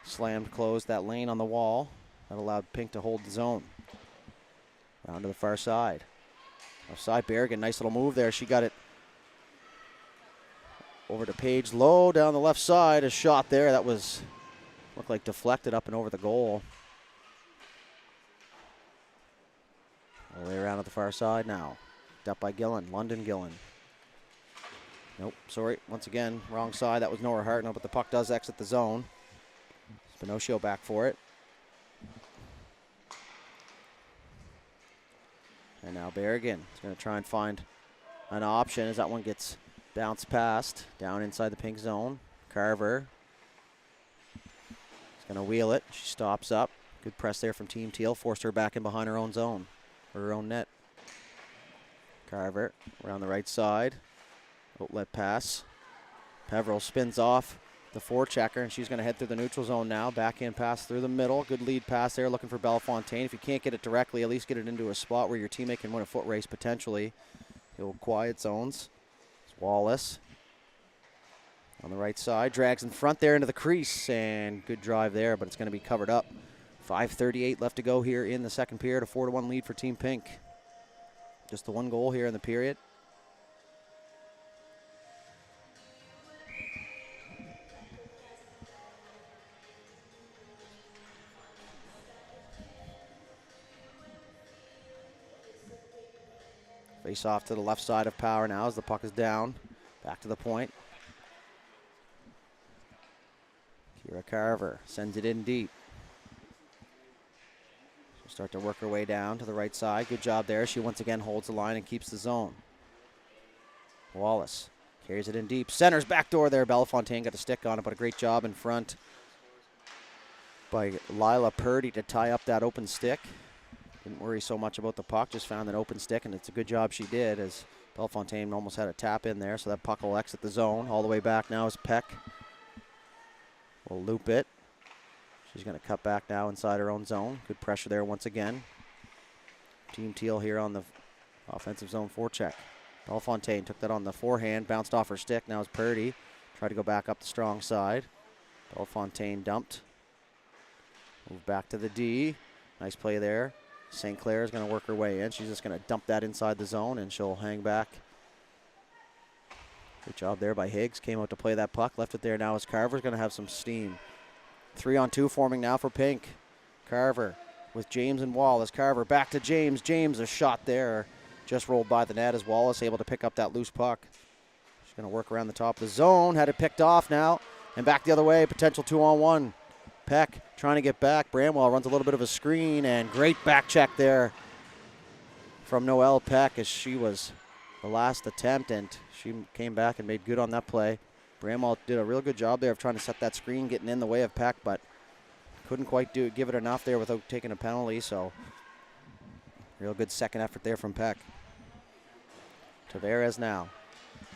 A: slammed closed that lane on the wall. That allowed Pink to hold the zone. Round to the far side. Left side, Berrigan. Nice little move there. She got it over to Page low down the left side. A shot there that was looked like deflected up and over the goal. All the way around at the far side now. Up by Gillen, London Gillen. Nope, sorry, once again, wrong side. That was Nora Hartnell, but the puck does exit the zone. Benocio back for it. And now Berrigan is going to try and find an option as that one gets bounced past down inside the pink zone. Carver is going to wheel it. She stops up. Good press there from Team Teal. Forced her back in behind her own zone, or her own net. Carver around the right side. Outlet pass. Peveril spins off the forechecker, and she's going to head through the neutral zone now. Backhand pass through the middle. Good lead pass there, looking for Bellefontaine. If you can't get it directly, at least get it into a spot where your teammate can win a foot race potentially. Little quiet zones. It's Wallace on the right side. Drags in front there into the crease, and good drive there, but it's going to be covered up. 5:38 left to go here in the second period. A 4-1 lead for Team Pink. Just the one goal here in the period. Face off to the left side of Power now as the puck is down. Back to the point. Kira Carver sends it in deep. She'll start to work her way down to the right side. Good job there. She once again holds the line and keeps the zone. Wallace carries it in deep. Centers back door there. Bellefontaine got a stick on it, but a great job in front by Lila Purdy to tie up that open stick. Didn't worry so much about the puck, just found an open stick, and it's a good job she did as Bellefontaine almost had a tap in there, so that puck will exit the zone. All the way back now is Peck. We'll loop it. She's going to cut back now inside her own zone. Good pressure there once again. Team Teal here on the offensive zone forecheck. Bellefontaine took that on the forehand, bounced off her stick. Now is Purdy. Tried to go back up the strong side. Bellefontaine dumped. Move back to the D. Nice play there. St. Clair is going to work her way in. She's just going to dump that inside the zone, and she'll hang back. Good job there by Higgs. Came out to play that puck. Left it there now as Carver's going to have some steam. 3-on-2 forming now for Pink. Carver with James and Wallace. Carver back to James. James, a shot there. Just rolled by the net as Wallace able to pick up that loose puck. She's going to work around the top of the zone. Had it picked off now. And back the other way. Potential 2-on-1. Peck trying to get back. Bramwell runs a little bit of a screen, and great back check there from Noelle Peck as she was the last attempt, and she came back and made good on that play. Bramwell did a real good job there of trying to set that screen, getting in the way of Peck, but couldn't quite give it enough there without taking a penalty, so real good second effort there from Peck. Tavares now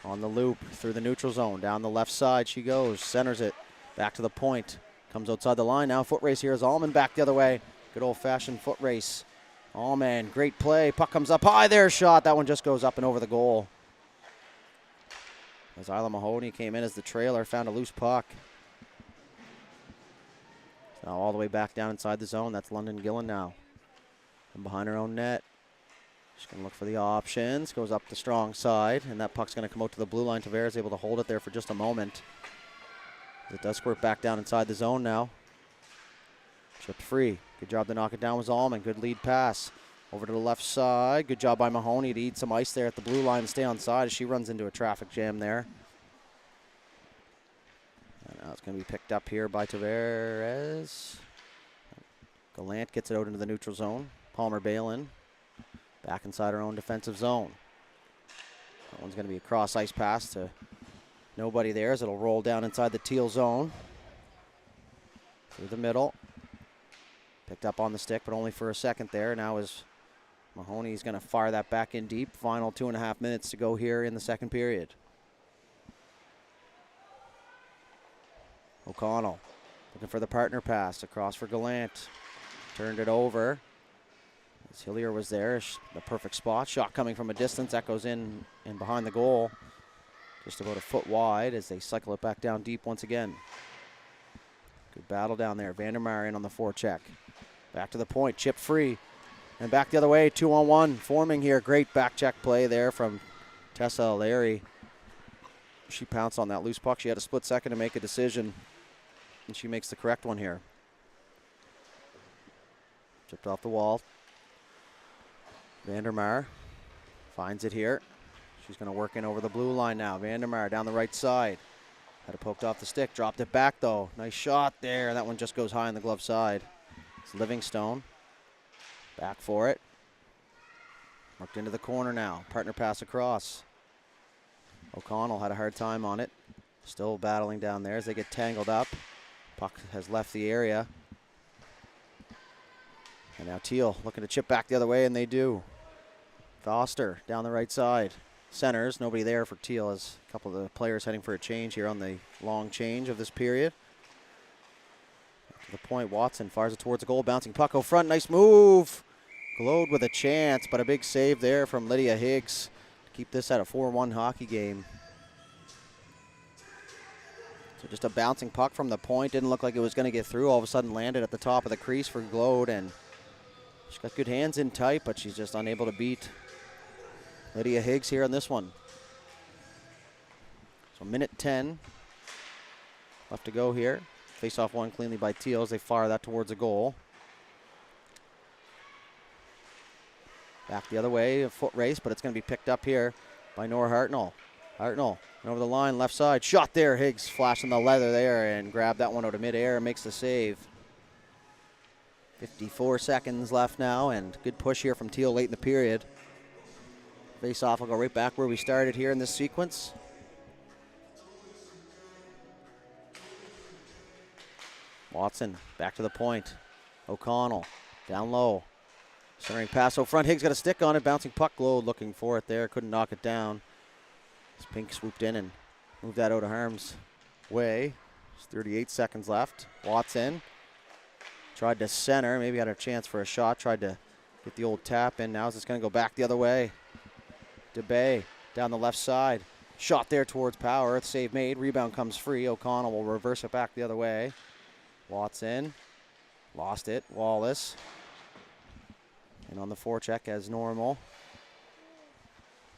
A: On the loop, through the neutral zone, down the left side she goes, centers it, back to the point, comes outside the line, now foot race here is Allman back the other way. Good old-fashioned foot race. Allman, great play, puck comes up high there, shot, that one just goes up and over the goal. As Isla Mahoney came in as the trailer, found a loose puck. Now all the way back down inside the zone, that's London Gillen now. And behind her own net. She's going to look for the options, goes up the strong side, and that puck's going to come out to the blue line. Tavares able to hold it there for just a moment. It does squirt back down inside the zone now. Chipped free. Good job to knock it down was Allman. Good lead pass. Over to the left side. Good job by Mahoney to eat some ice there at the blue line and stay on side as she runs into a traffic jam there. And now it's going to be picked up here by Tavares. Gallant gets it out into the neutral zone. Palmer Balin back inside her own defensive zone. That one's going to be a cross ice pass to nobody there as it'll roll down inside the teal zone. Through the middle. Picked up on the stick, but only for a second there. Now is Mahoney's going to fire that back in deep. Final 2.5 minutes to go here in the second period. O'Connell looking for the partner pass across for Gallant. Turned it over. As Hillier was there, the perfect spot. Shot coming from a distance. That goes in and behind the goal. Just about a foot wide as they cycle it back down deep once again. Good battle down there. Vandermeer in on the forecheck. Back to the point. Chip free. And back the other way. 2-on-1 forming here. Great back check play there from Tessa Larry. She pounced on that loose puck. She had a split second to make a decision. And she makes the correct one here. Chipped off the wall. Vandermeer finds it here. She's going to work in over the blue line now. Vandermeer down the right side. Had it poked off the stick. Dropped it back, though. Nice shot there. That one just goes high on the glove side. It's Livingstone. Back for it. Worked into the corner now. Partner pass across. O'Connell had a hard time on it. Still battling down there as they get tangled up. Puck has left the area. And now Teal looking to chip back the other way, and they do. Foster down the right side. Centers, nobody there for Teal as a couple of the players heading for a change here on the long change of this period. To the point, Watson fires it towards the goal, bouncing puck out front, nice move. Glowed with a chance, but a big save there from Lydia Higgs to keep this at a 4-1 hockey game. So just a bouncing puck from the point, didn't look like it was going to get through, all of a sudden landed at the top of the crease for Glowed, and she's got good hands in tight, but she's just unable to beat Lydia Higgs here on this one. So minute 10 left to go here. Face off one cleanly by Teal as they fire that towards a goal. Back the other way, a foot race, but it's going to be picked up here by Nora Hartnell. Hartnell over the line, left side, shot there. Higgs flashing the leather there and grabbed that one out of midair and makes the save. 54 seconds left now, and good push here from Teal late in the period. Face off will go right back where we started here in this sequence. Watson back to the point. O'Connell down low. Centering pass out front. Higgs got a stick on it. Bouncing puck. Glowed looking for it there. Couldn't knock it down. As Pink swooped in and moved that out of harm's way. There's 38 seconds left. Watson tried to center. Maybe had a chance for a shot. Tried to get the old tap in. Now it's going to go back the other way. DeBay down the left side. Shot there towards Power. Save made. Rebound comes free. O'Connell will reverse it back the other way. Watson lost it. Wallace. And on the forecheck as normal.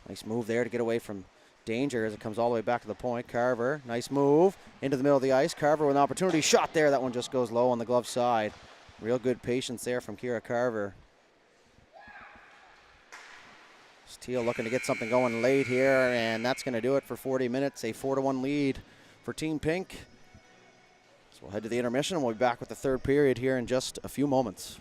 A: Nice move there to get away from danger as it comes all the way back to the point. Carver, nice move into the middle of the ice. Carver with an opportunity. Shot there. That one just goes low on the glove side. Real good patience there from Kira Carver. Teal looking to get something going late here, and that's going to do it for 40 minutes. A 4-1 lead for Team Pink. So we'll head to the intermission, and we'll be back with the third period here in just a few moments.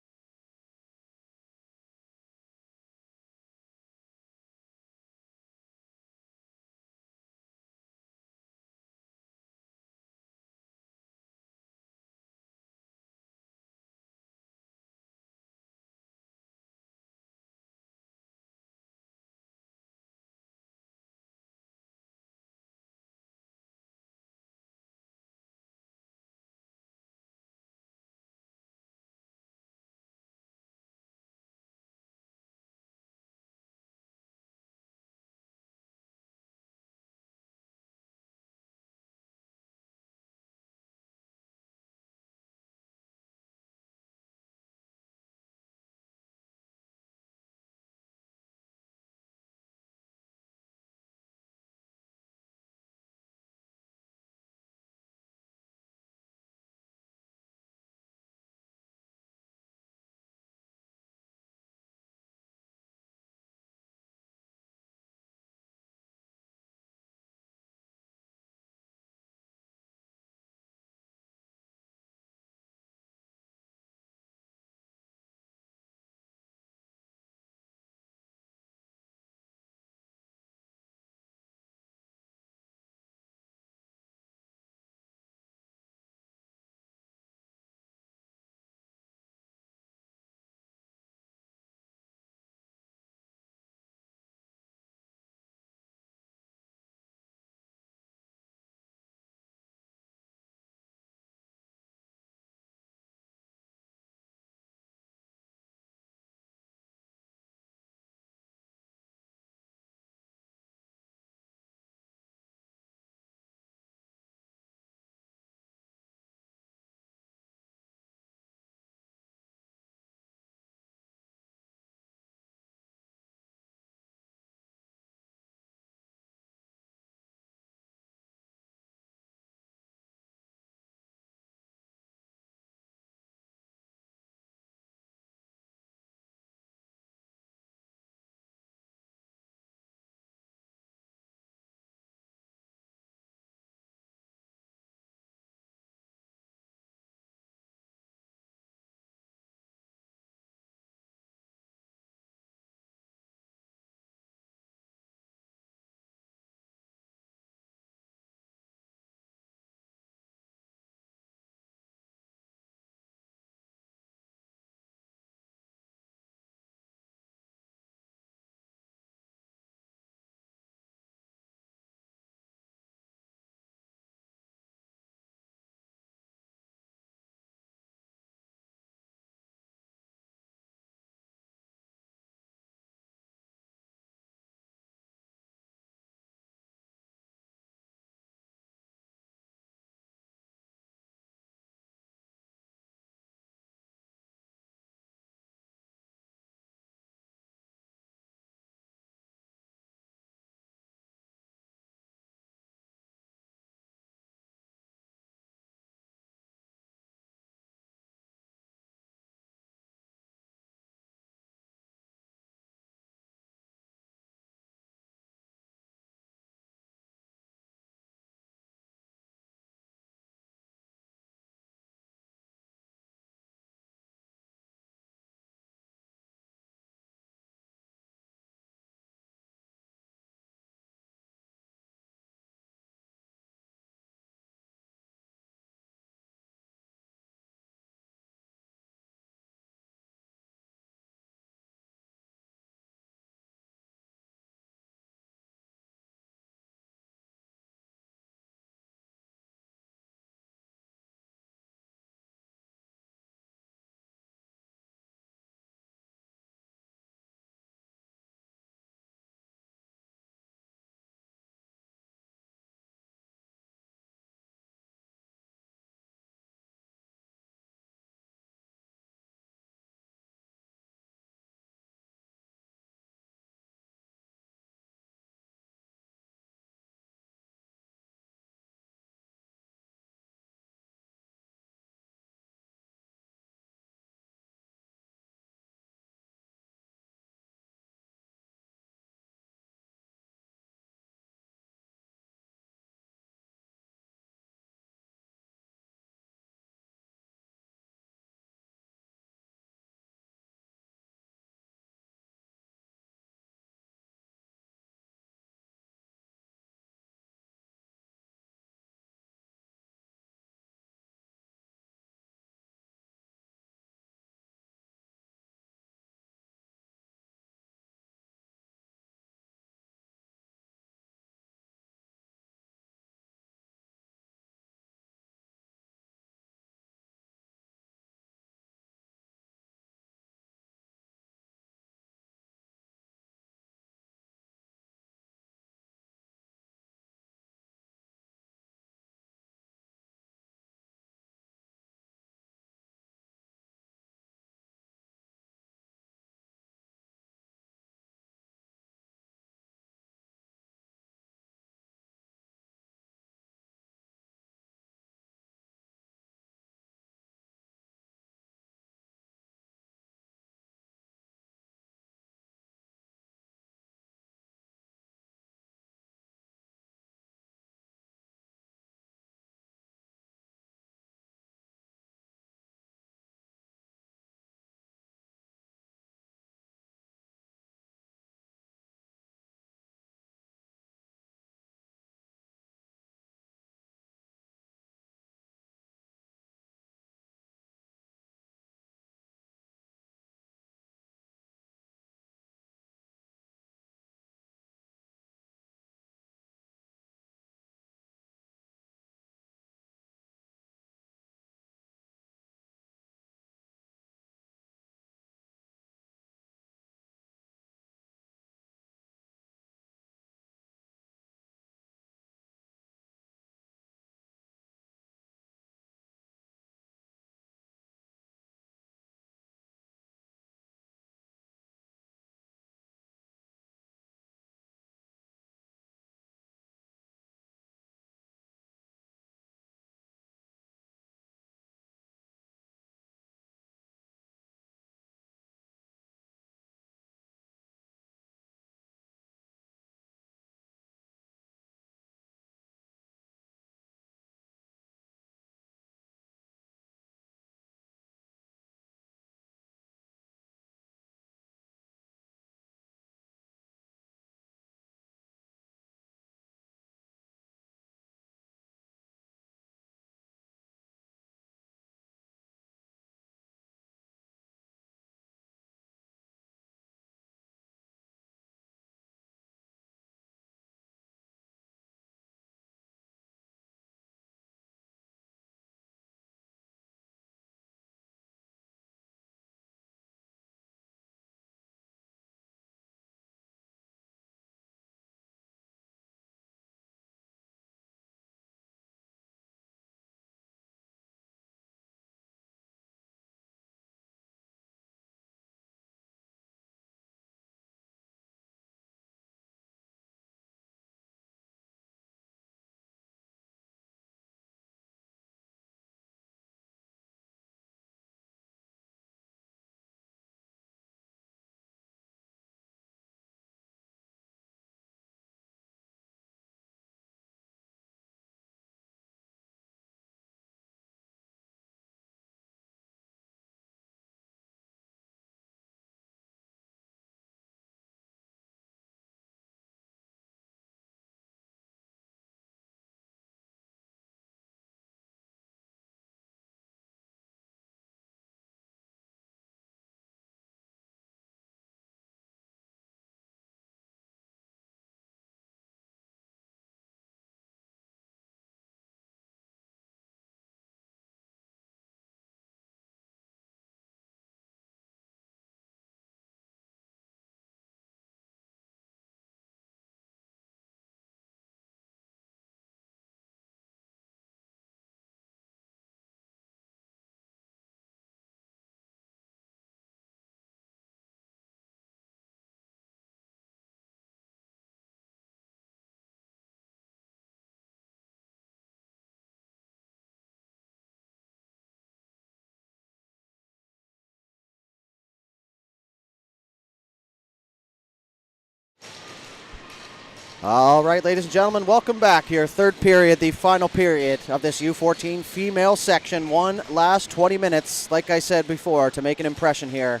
A: All right, ladies and gentlemen, welcome back here. Third period, the final period of this U14 female section. One last 20 minutes, like I said before, to make an impression here.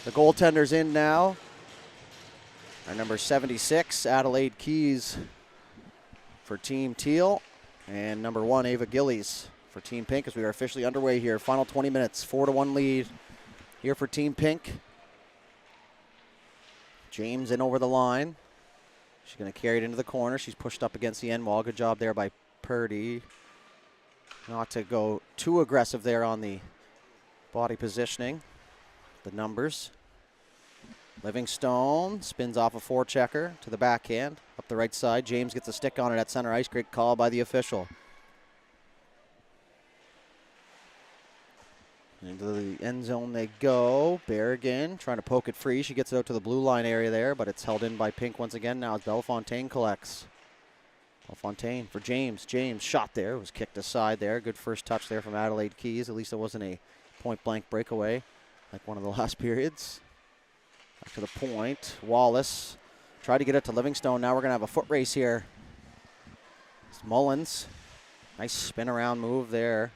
A: The goaltender's in now. Our number 76, Adelaide Keys for Team Teal. And number 1, Ava Gillies for Team Pink as we are officially underway here. Final 20 minutes, 4-1 lead here for Team Pink. James in over the line. She's going to carry it into the corner. She's pushed up against the end wall. Good job there by Purdy. Not to go too aggressive there on the body positioning. The numbers. Livingstone spins off a forechecker to the backhand. Up the right side. James gets a stick on it at center ice. Great call by the official. Into the end zone they go. Berrigan trying to poke it free. She gets it out to the blue line area there, but it's held in by Pink once again. Now it's Bellefontaine collects. Bellefontaine for James. James shot there. It was kicked aside there. Good first touch there from Adelaide Keys. At least it wasn't a point-blank breakaway like one of the last periods. Back to the point. Wallace tried to get it to Livingstone. Now we're going to have a foot race here. It's Mullins. Nice spin around move there.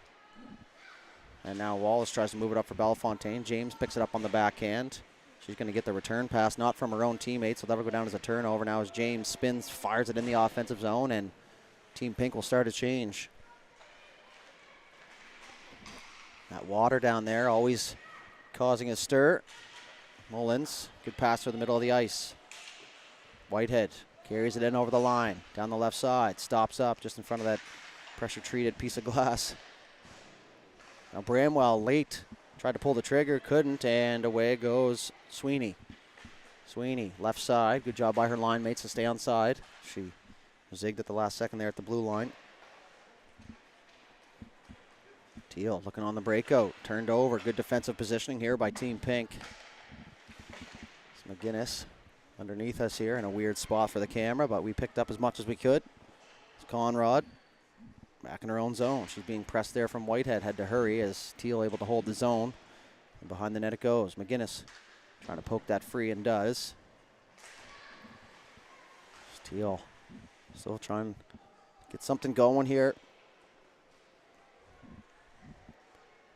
A: And now Wallace tries to move it up for Bellefontaine. James picks it up on the backhand. She's going to get the return pass, not from her own teammates, so that'll go down as a turnover. Now as James spins, fires it in the offensive zone, and Team Pink will start a change. That water down there always causing a stir. Mullins, good pass through the middle of the ice. Whitehead carries it in over the line, down the left side, stops up just in front of that pressure-treated piece of glass. Now Bramwell late, tried to pull the trigger, couldn't, and away goes Sweeney. Sweeney, left side, good job by her line mates to stay on side. She zigged at the last second there at the blue line. Teal looking on the breakout, turned over, good defensive positioning here by Team Pink. It's McGinnis underneath us here in a weird spot for the camera, but we picked up as much as we could. It's Conrad. Back in her own zone. She's being pressed there from Whitehead. Had to hurry as Teal able to hold the zone. And behind the net it goes. McGinnis trying to poke that free and does. Teal still trying to get something going here.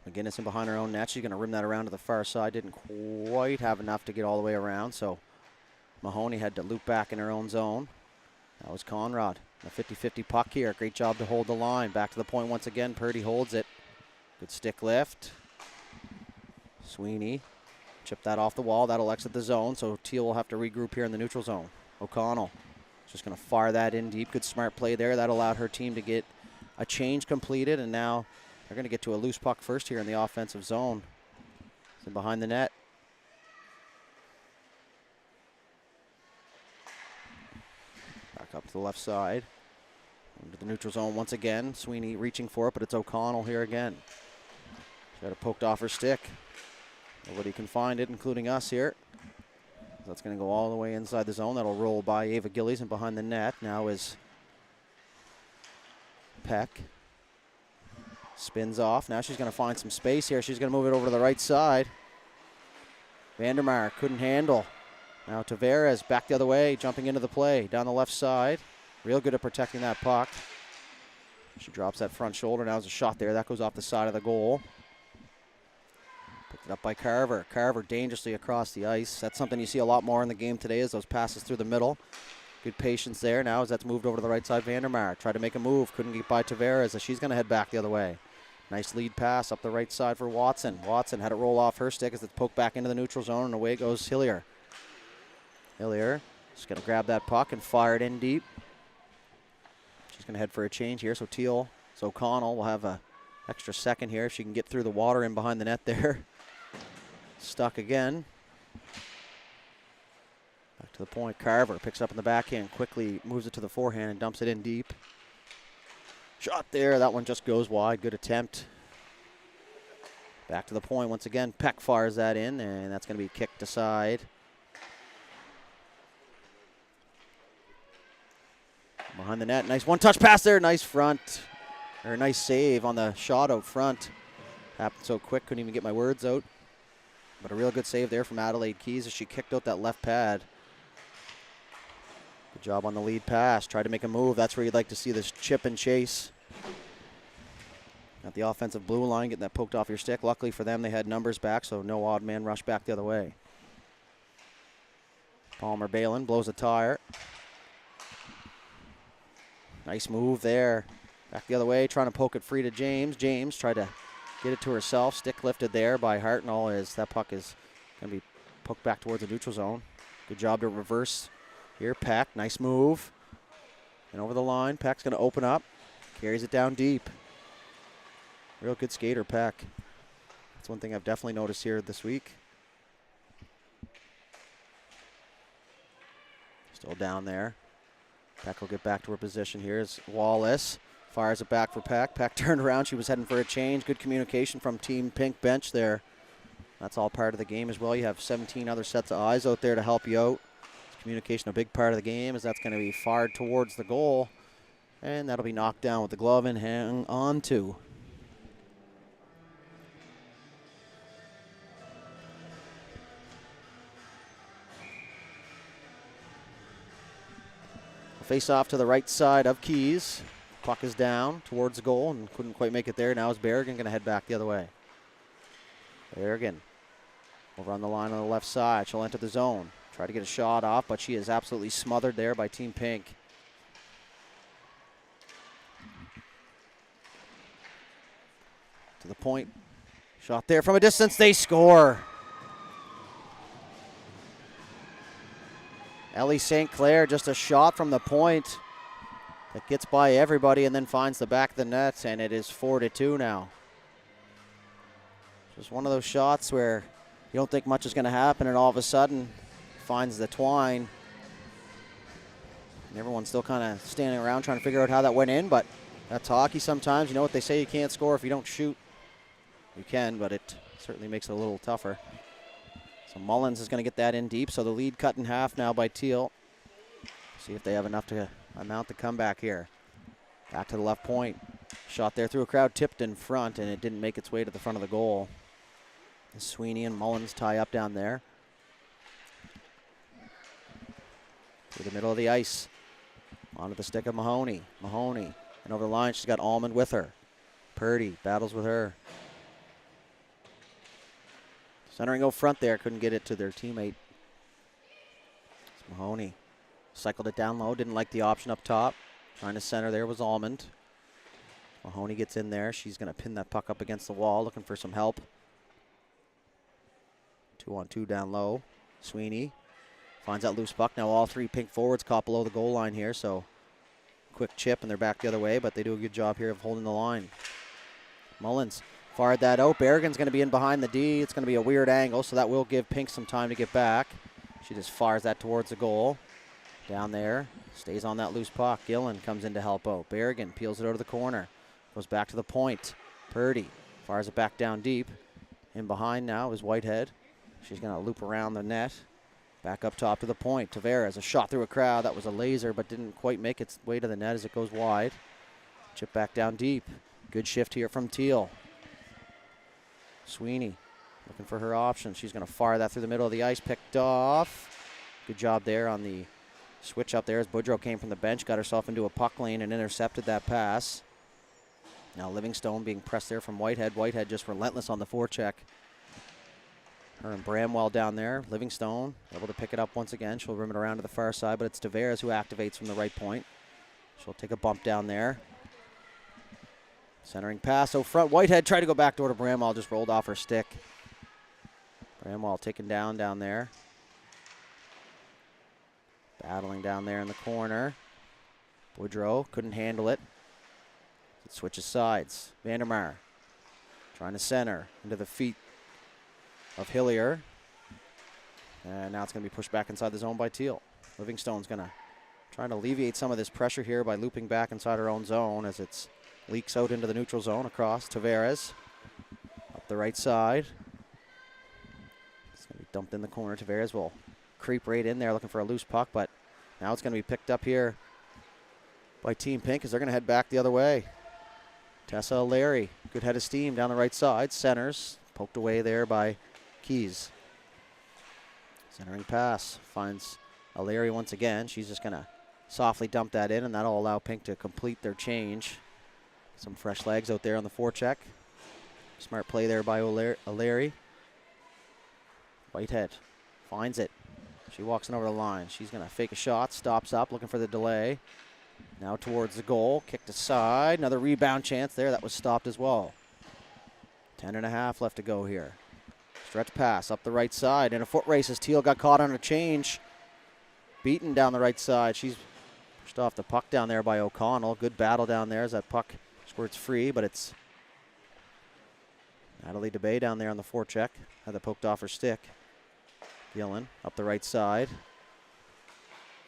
A: McGinnis in behind her own net. She's going to rim that around to the far side. Didn't quite have enough to get all the way around, so Mahoney had to loop back in her own zone. That was Conrad. A 50-50 puck here. Great job to hold the line. Back to the point once again. Purdy holds it. Good stick lift. Sweeney. Chip that off the wall. That'll exit the zone, so Teal will have to regroup here in the neutral zone. O'Connell just going to fire that in deep. Good smart play there. That allowed her team to get a change completed, and now they're going to get to a loose puck first here in the offensive zone. It's in behind the net. Up to the left side. Into the neutral zone once again. Sweeney reaching for it, but it's O'Connell here again. She got it poked off her stick. Nobody can find it, including us here. That's going to go all the way inside the zone. That'll roll by Ava Gillies and behind the net. Now is Peck. Spins off. Now she's going to find some space here. She's going to move it over to the right side. Vandermeer couldn't handle. Now Tavares back the other way, jumping into the play down the left side. Real good at protecting that puck. She drops that front shoulder. Now there's a shot there. That goes off the side of the goal. Picked it up by Carver. Carver dangerously across the ice. That's something you see a lot more in the game today, is those passes through the middle. Good patience there. Now as that's moved over to the right side, Vandermeer tried to make a move. Couldn't get by Tavares as she's going to head back the other way. Nice lead pass up the right side for Watson. Watson had it roll off her stick as it's poked back into the neutral zone, and away goes Hillier. Hillier just going to grab that puck and fire it in deep. She's going to head for a change here, so O'Connell will have a extra second here if she can get through the water in behind the net there. Stuck again. Back to the point. Carver picks up in the backhand, quickly moves it to the forehand and dumps it in deep. Shot there. That one just goes wide. Good attempt. Back to the point once again. Peck fires that in, and that's going to be kicked aside. Behind the net, nice one-touch pass there, nice front, or nice save on the shot out front. Happened so quick, couldn't even get my words out. But a real good save there from Adelaide Keys as she kicked out that left pad. Good job on the lead pass. Try to make a move. That's where you'd like to see this chip and chase. At the offensive blue line, getting that poked off your stick. Luckily for them, they had numbers back, so no odd man rush back the other way. Palmer Balin blows a tire. Nice move there. Back the other way, trying to poke it free to James. James tried to get it to herself. Stick lifted there by Hartnell as that puck is going to be poked back towards the neutral zone. Good job to reverse here. Peck, nice move. And over the line, Peck's going to open up. Carries it down deep. Real good skater, Peck. That's one thing I've definitely noticed here this week. Still down there. Peck will get back to her position here as Wallace fires it back for Peck. Peck turned around. She was heading for a change. Good communication from Team Pink bench there. That's all part of the game as well. You have 17 other sets of eyes out there to help you out. Communication a big part of the game as that's going to be fired towards the goal. And that'll be knocked down with the glove and hang on to. Face off to the right side of Keys. Puck is down towards the goal and couldn't quite make it there. Now is Berrigan going to head back the other way. Berrigan over on the line on the left side. She'll enter the zone. Try to get a shot off, but she is absolutely smothered there by Team Pink. To the point. Shot there from a distance. They score. Ellie St. Clair, just a shot from the point that gets by everybody and then finds the back of the net, and it is 4-2 now. Just one of those shots where you don't think much is going to happen, and all of a sudden finds the twine. And everyone's still kind of standing around trying to figure out how that went in, but that's hockey sometimes. You know what they say, you can't score if you don't shoot. You can, but it certainly makes it a little tougher. So Mullins is going to get that in deep. So the lead cut in half now by Teal. See if they have enough to amount the comeback here. Back to the left point. Shot there through a crowd, tipped in front, and it didn't make its way to the front of the goal. Sweeney and Mullins tie up down there. Through the middle of the ice. Onto the stick of Mahoney. Mahoney. And over the line, she's got Almond with her. Purdy battles with her. Centering out front there, couldn't get it to their teammate. It's Mahoney. Cycled it down low, didn't like the option up top. Trying to center there was Almond. Mahoney gets in there. She's going to pin that puck up against the wall, looking for some help. 2-on-2 down low. Sweeney finds that loose puck. Now all three Pink forwards caught below the goal line here, so quick chip and they're back the other way, but they do a good job here of holding the line. Mullins fired that out. Berrigan's going to be in behind the D. It's going to be a weird angle, so that will give Pink some time to get back. She just fires that towards the goal. Down there, stays on that loose puck. Gillen comes in to help out. Berrigan peels it out of the corner. Goes back to the point. Purdy fires it back down deep. In behind now is Whitehead. She's going to loop around the net. Back up top to the point. Tavares, a shot through a crowd. That was a laser, but didn't quite make its way to the net as it goes wide. Chip back down deep. Good shift here from Teal. Sweeney looking for her option. She's going to fire that through the middle of the ice. Picked off. Good job there on the switch up there as Boudreau came from the bench, got herself into a puck lane and intercepted that pass. Now Livingstone being pressed there from Whitehead. Whitehead just relentless on the forecheck. Her and Bramwell down there. Livingstone able to pick it up once again. She'll rim it around to the far side, but it's Tavares who activates from the right point. She'll take a bump down there. Centering pass out front. Whitehead tried to go back door to Bramwell, just rolled off her stick. Bramwell taken down there. Battling down there in the corner. Boudreau couldn't handle it. It switches sides. Vandermeer trying to center into the feet of Hillier. And now it's going to be pushed back inside the zone by Teal. Livingstone's going to try to alleviate some of this pressure here by looping back inside her own zone as it's leaks out into the neutral zone across. Tavares up the right side. It's going to be dumped in the corner. Tavares will creep right in there looking for a loose puck, but now it's going to be picked up here by Team Pink as they're going to head back the other way. Tessa Larry, good head of steam down the right side. Centers, poked away there by Keys. Centering pass, finds Larry once again. She's just going to softly dump that in, and that'll allow Pink to complete their change. Some fresh legs out there on the forecheck. Smart play there by O'Leary. Whitehead finds it. She walks in over the line. She's going to fake a shot, stops up, looking for the delay. Now towards the goal, kicked aside. Another rebound chance there. That was stopped as well. 10.5 left to go here. Stretch pass up the right side. In a foot race as Teal got caught on a change. Beaten down the right side. She's pushed off the puck down there by O'Connell. Good battle down there as that puck squirts free, but it's Natalie DeBay down there on the forecheck. Had that poked off her stick. Gillen up the right side.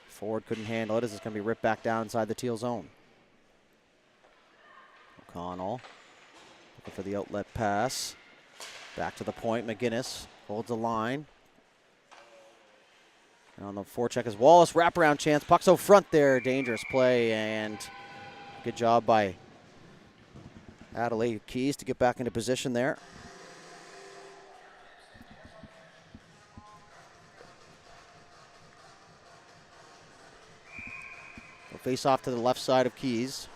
A: Forward couldn't handle it as it's going to be ripped back down inside the Teal zone. O'Connell looking for the outlet pass. Back to the point. McGinnis holds the line. And on the forecheck is Wallace. Wraparound chance. Puck's out front there. Dangerous play, and good job by Adelaide Keys to get back into position there. They'll face off to the left side of Keys.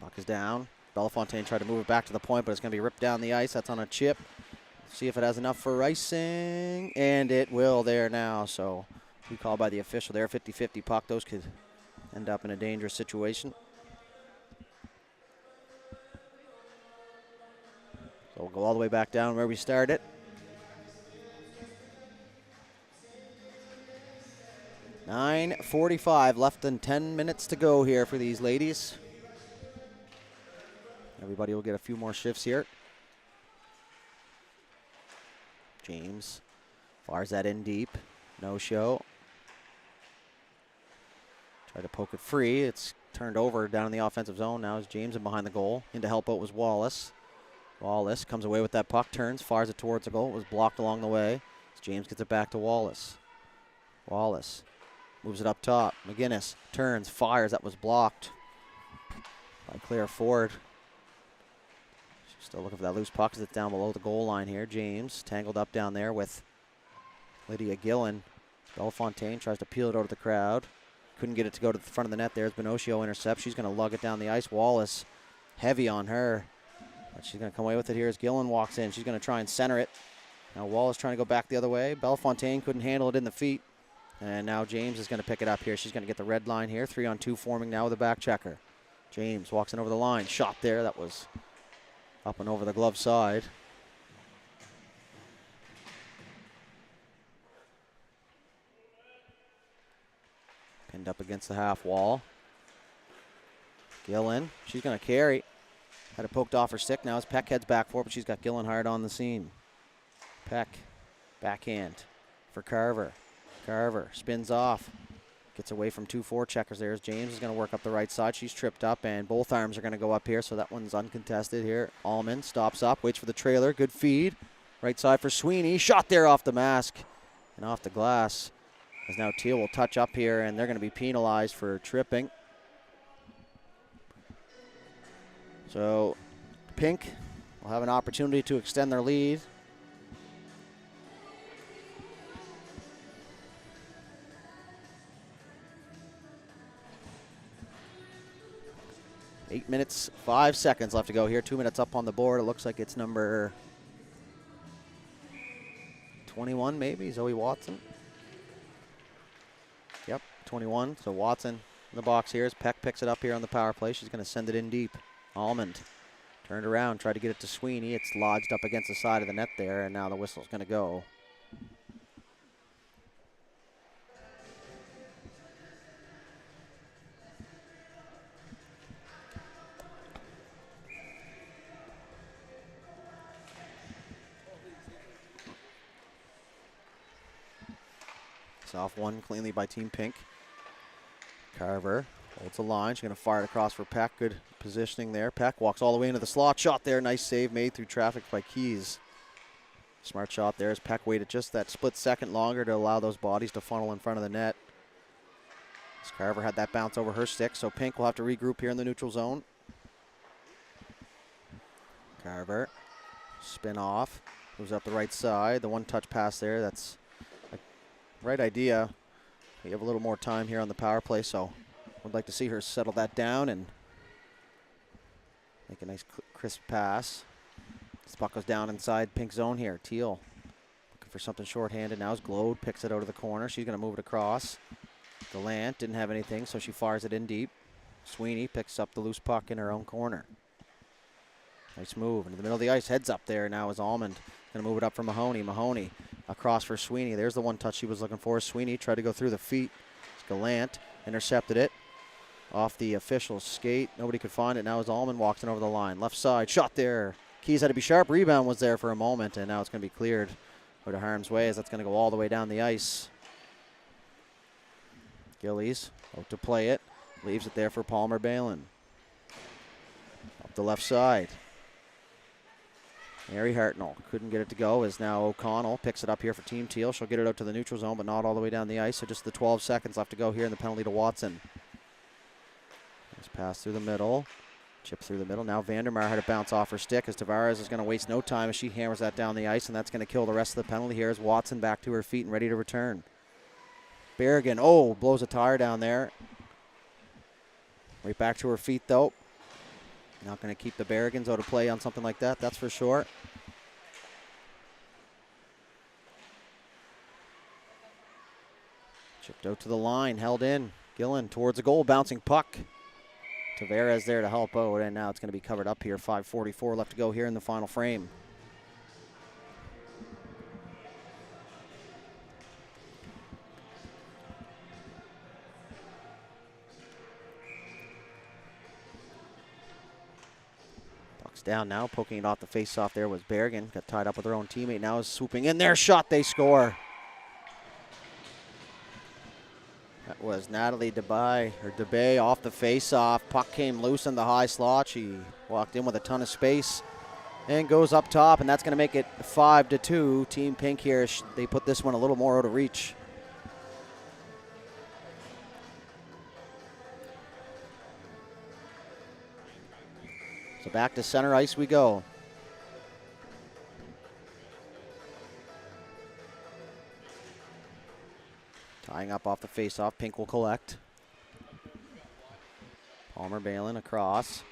A: Puck is down. Bellefontaine tried to move it back to the point, but it's going to be ripped down the ice. That's on a chip. See if it has enough for icing, and it will there now. So we call by the official there, 50-50 puck. Those could end up in a dangerous situation. So we'll go all the way back down where we started. .45 left and 10 minutes to go here for these ladies. Everybody will get a few more shifts here. James fires that in deep. No show. Try to poke it free. It's turned over down in the offensive zone. Now is James in behind the goal. In to help out was Wallace. Wallace comes away with that puck, turns, fires it towards the goal. It was blocked along the way. James gets it back to Wallace. Wallace moves it up top. McGinnis turns, fires. That was blocked by Claire Ford. She's still looking for that loose puck as it's down below the goal line here. James tangled up down there with Lydia Gillen. Bellefontaine tries to peel it over to the crowd. Couldn't get it to go to the front of the net. There's Benocio intercept. She's going to lug it down the ice. Wallace heavy on her. But she's going to come away with it here as Gillen walks in. She's going to try and center it. Now Wallace trying to go back the other way. Bellefontaine couldn't handle it in the feet. And now James is going to pick it up here. She's going to get the red line here. 3-on-2 forming now with a back checker. James walks in over the line. Shot there. That was up and over the glove side. Pinned up against the half wall. Gillen, she's going to carry. Had it poked off her stick. Now as Peck heads back for it, but she's got Gillen hard on the scene. Peck, backhand for Carver. Carver spins off. Gets away from 2 forecheckers there. As James is going to work up the right side. She's tripped up, and both arms are going to go up here, so that one's uncontested here. Allman stops up, waits for the trailer. Good feed. Right side for Sweeney. Shot there off the mask and off the glass. As now Teal will touch up here, and they're going to be penalized for tripping. So Pink will have an opportunity to extend their lead. Eight minutes, 5 seconds left to go here. 2 minutes up on the board. It looks like it's number 21 maybe, Zoe Watson. Yep, 21. So Watson in the box here as Peck picks it up here on the power play. She's going to send it in deep. Almond turned around, tried to get it to Sweeney. It's lodged up against the side of the net there, and now the whistle's going to go. It's off one cleanly by Team Pink. Carver holds the line. She's going to fire it across for Peck. Good positioning there. Peck walks all the way into the slot. Shot there. Nice save made through traffic by Keys. Smart shot there as Peck waited just that split second longer to allow those bodies to funnel in front of the net. As Carver had that bounce over her stick, so Pink will have to regroup here in the neutral zone. Carver, spin off, moves up the right side. The one-touch pass there, that's right idea. We have a little more time here on the power play, so I'd like to see her settle that down and make a nice crisp pass. This puck goes down inside pink zone here. Teal looking for something shorthanded. Now is Glode, picks it out of the corner. She's going to move it across. Gallant didn't have anything, so she fires it in deep. Sweeney picks up the loose puck in her own corner. Nice move into the middle of the ice. Heads up there now is Almond. Going to move it up for Mahoney. Mahoney across for Sweeney. There's the one touch she was looking for. Sweeney tried to go through the feet. Gallant intercepted it off the official's skate. Nobody could find it. Now as Almond walks in over the line. Left side, shot there. Keys had to be sharp. Rebound was there for a moment, and now it's going to be cleared out of harm's way as that's going to go all the way down the ice. Gillies out to play it. Leaves it there for Palmer Balin. Up the left side. Mary Hartnell couldn't get it to go as now O'Connell picks it up here for Team Teal. She'll get it out to the neutral zone, but not all the way down the ice. So just the 12 seconds left to go here in the penalty to Watson. Nice pass through the middle. Chip through the middle. Now Vandermeer had to bounce off her stick as Tavares is going to waste no time as she hammers that down the ice, and that's going to kill the rest of the penalty here as Watson back to her feet and ready to return. Berrigan, blows a tire down there. Right back to her feet though. Not going to keep the Berrigans out of play on something like that, that's for sure. Chipped out to the line, held in. Gillen towards the goal, bouncing puck. Tavares there to help out, and now it's going to be covered up here. 5:44 left to go here in the final frame. Puck's down now, poking it off the face-off there was Berrigan. Got tied up with her own teammate, now is swooping in there. Shot, they score. That was Natalie DeBay off the face-off. Puck came loose in the high slot. She walked in with a ton of space and goes up top, and that's going to make it 5-2. Team Pink here, they put this one a little more out of reach. So back to center ice we go. Tying up off the face-off, Pink will collect. Palmer Balin across.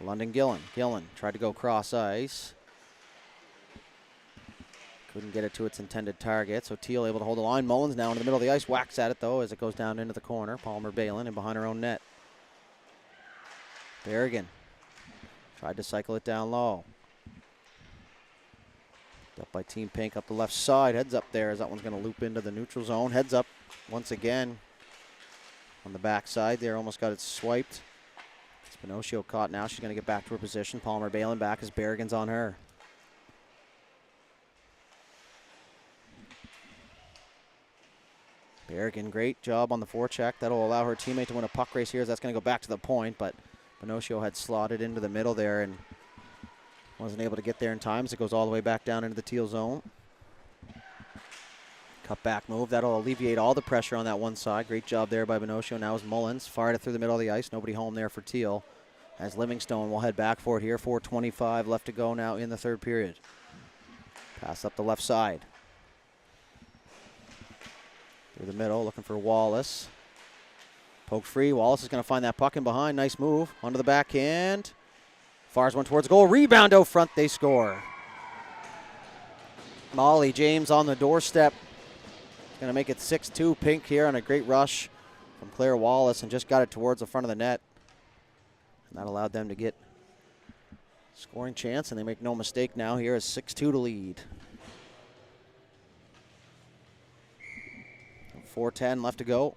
A: London Gillen. Gillen tried to go cross ice. Couldn't get it to its intended target, so Teal able to hold the line. Mullins now in the middle of the ice, whacks at it though as it goes down into the corner. Palmer Balin in behind her own net. Berrigan tried to cycle it down low. Up by Team Pink up the left side. Heads up there as that one's going to loop into the neutral zone. Heads up once again on the back side there. Almost got it swiped. Spinocio caught now. She's going to get back to her position. Palmer Balin back as Berrigan's on her. Berrigan, great job on the forecheck. That'll allow her teammate to win a puck race here as that's going to go back to the point, but Spinocio had slotted into the middle there and wasn't able to get there in time as it goes all the way back down into the Teal zone. Cut back move. That'll alleviate all the pressure on that one side. Great job there by Binocio. Now is Mullins. Fired it through the middle of the ice. Nobody home there for Teal. As Livingstone will head back for it here. 4:25 left to go now in the third period. Pass up the left side. Through the middle, looking for Wallace. Poke free. Wallace is going to find that puck in behind. Nice move. Onto the backhand. Fires one towards goal. Rebound out front. They score. Molly James on the doorstep. Going to make it 6-2 Pink here on a great rush from Claire Wallace and just got it towards the front of the net. And that allowed them to get a scoring chance, and they make no mistake now here as 6-2 to lead. 4:10 left to go.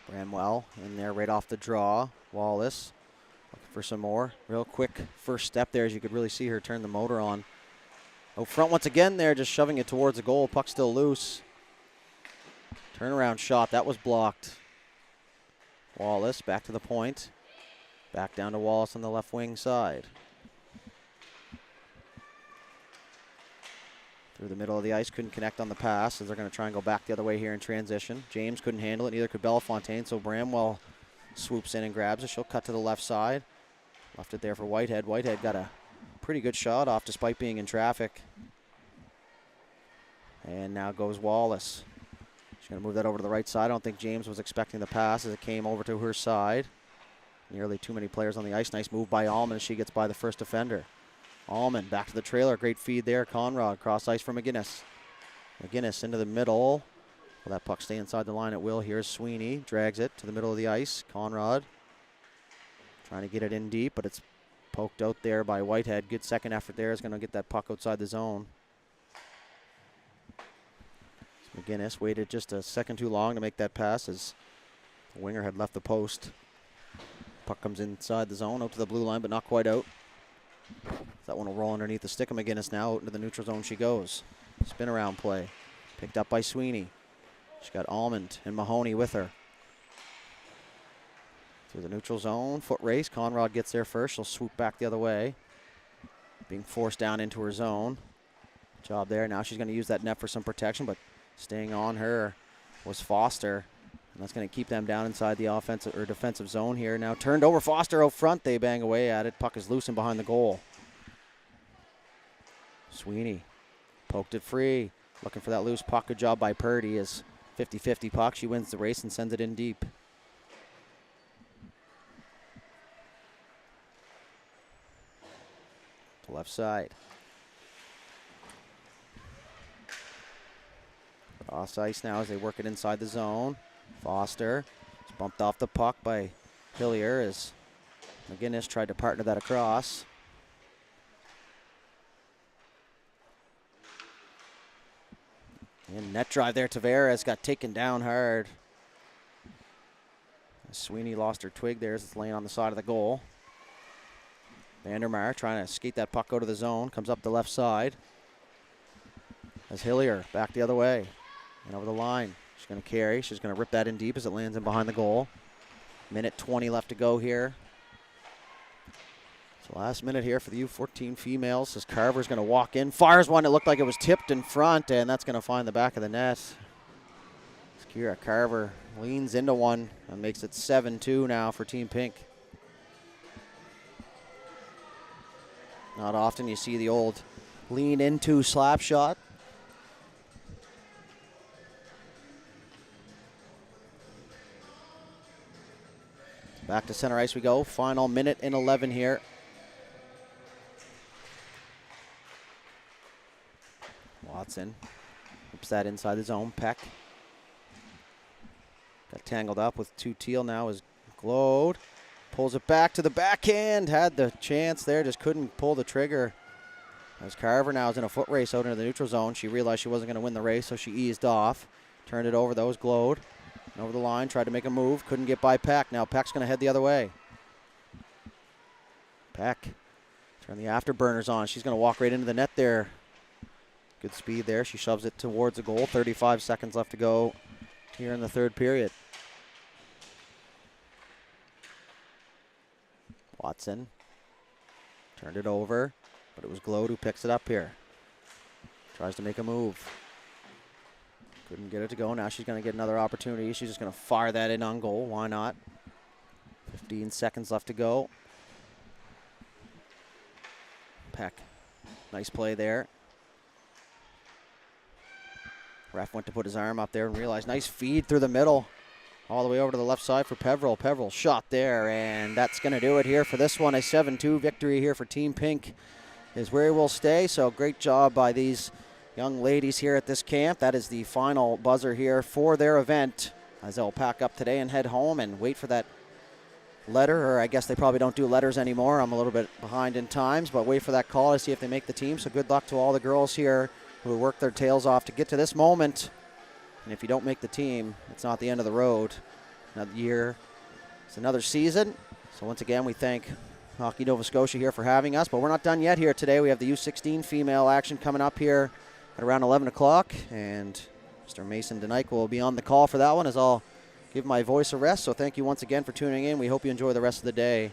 A: Bramwell in there right off the draw. Wallace looking for some more. Real quick first step there as you could really see her turn the motor on. Out front once again there, just shoving it towards the goal. Puck still loose. Turnaround shot, that was blocked. Wallace back to the point. Back down to Wallace on the left wing side. Through the middle of the ice, couldn't connect on the pass as they're going to try and go back the other way here in transition. James couldn't handle it, neither could Bellefontaine, so Bramwell swoops in and grabs it. She'll cut to the left side. Left it there for Whitehead. Whitehead got a pretty good shot off despite being in traffic. And now goes Wallace. She's going to move that over to the right side. I don't think James was expecting the pass as it came over to her side. Nearly too many players on the ice. Nice move by Allman as she gets by the first defender. Allman back to the trailer. Great feed there. Conrad cross ice for McGinnis. McGinnis into the middle. Will that puck stay inside the line? It will. Here's Sweeney. Drags it to the middle of the ice. Conrad trying to get it in deep, but it's poked out there by Whitehead. Good second effort there. Is going to get that puck outside the zone. McGinnis waited just a second too long to make that pass as the winger had left the post. Puck comes inside the zone, out to the blue line, but not quite out. That one will roll underneath the stick of McGinnis now. Out into the neutral zone she goes. Spin around play. Picked up by Sweeney. She's got Almond and Mahoney with her. Through the neutral zone, foot race. Conrad gets there first. She'll swoop back the other way. Being forced down into her zone. Job there. Now she's going to use that net for some protection, but staying on her was Foster. And that's going to keep them down inside the offensive or defensive zone here. Now turned over. Foster out front. They bang away at it. Puck is loose and behind the goal. Sweeney poked it free. Looking for that loose puck. Good job by Purdy as 50-50 puck. She wins the race and sends it in deep. To left side. Cross ice now as they work it inside the zone. Foster is bumped off the puck by Hillier as McGinnis tried to partner that across. And net drive there. Tavares got taken down hard. Sweeney lost her twig there as it's laying on the side of the goal. Vandermeer trying to skate that puck out of the zone. Comes up the left side. As Hillier back the other way. And over the line. She's going to carry. She's going to rip that in deep as it lands in behind the goal. Minute 20 left to go here. So last minute here for the U14 females as Carver's going to walk in. Fires one. It looked like it was tipped in front, and that's going to find the back of the net. Kira Carver leans into one and makes it 7-2 now for Team Pink. Not often you see the old lean into slap shot. Back to center ice we go. Final minute and 11 here. Watson whips that inside the zone. Peck got tangled up with two Teal now as Glode pulls it back to the backhand. Had the chance there, just couldn't pull the trigger. As Carver now is in a foot race out into the neutral zone. She realized she wasn't going to win the race, so she eased off. Turned it over, that was Glode. Over the line, tried to make a move, couldn't get by Peck. Now Peck's going to head the other way. Peck, turn the afterburners on. She's going to walk right into the net there. Good speed there. She shoves it towards the goal. 35 seconds left to go here in the third period. Watson turned it over, but it was Glode who picks it up here. Tries to make a move. Couldn't get it to go. Now she's going to get another opportunity. She's just going to fire that in on goal. Why not? 15 seconds left to go. Peck. Nice play there. Ref went to put his arm up there and realized nice feed through the middle. All the way over to the left side for Peveril. Peveril shot there, and that's going to do it here for this one. A 7-2 victory here for Team Pink is where we'll stay. So great job by these young ladies here at this camp. That is the final buzzer here for their event as they'll pack up today and head home and wait for that letter, or I guess they probably don't do letters anymore. I'm a little bit behind in times, but wait for that call to see if they make the team. So good luck to all the girls here who worked their tails off to get to this moment. And if you don't make the team, it's not the end of the road. Another year, it's another season. So once again, we thank Hockey Nova Scotia here for having us, but we're not done yet here today. We have the U16 female action coming up here at around 11 o'clock, and Mr. Mason DeNike will be on the call for that one as I'll give my voice a rest. So thank you once again for tuning in. We hope you enjoy the rest of the day.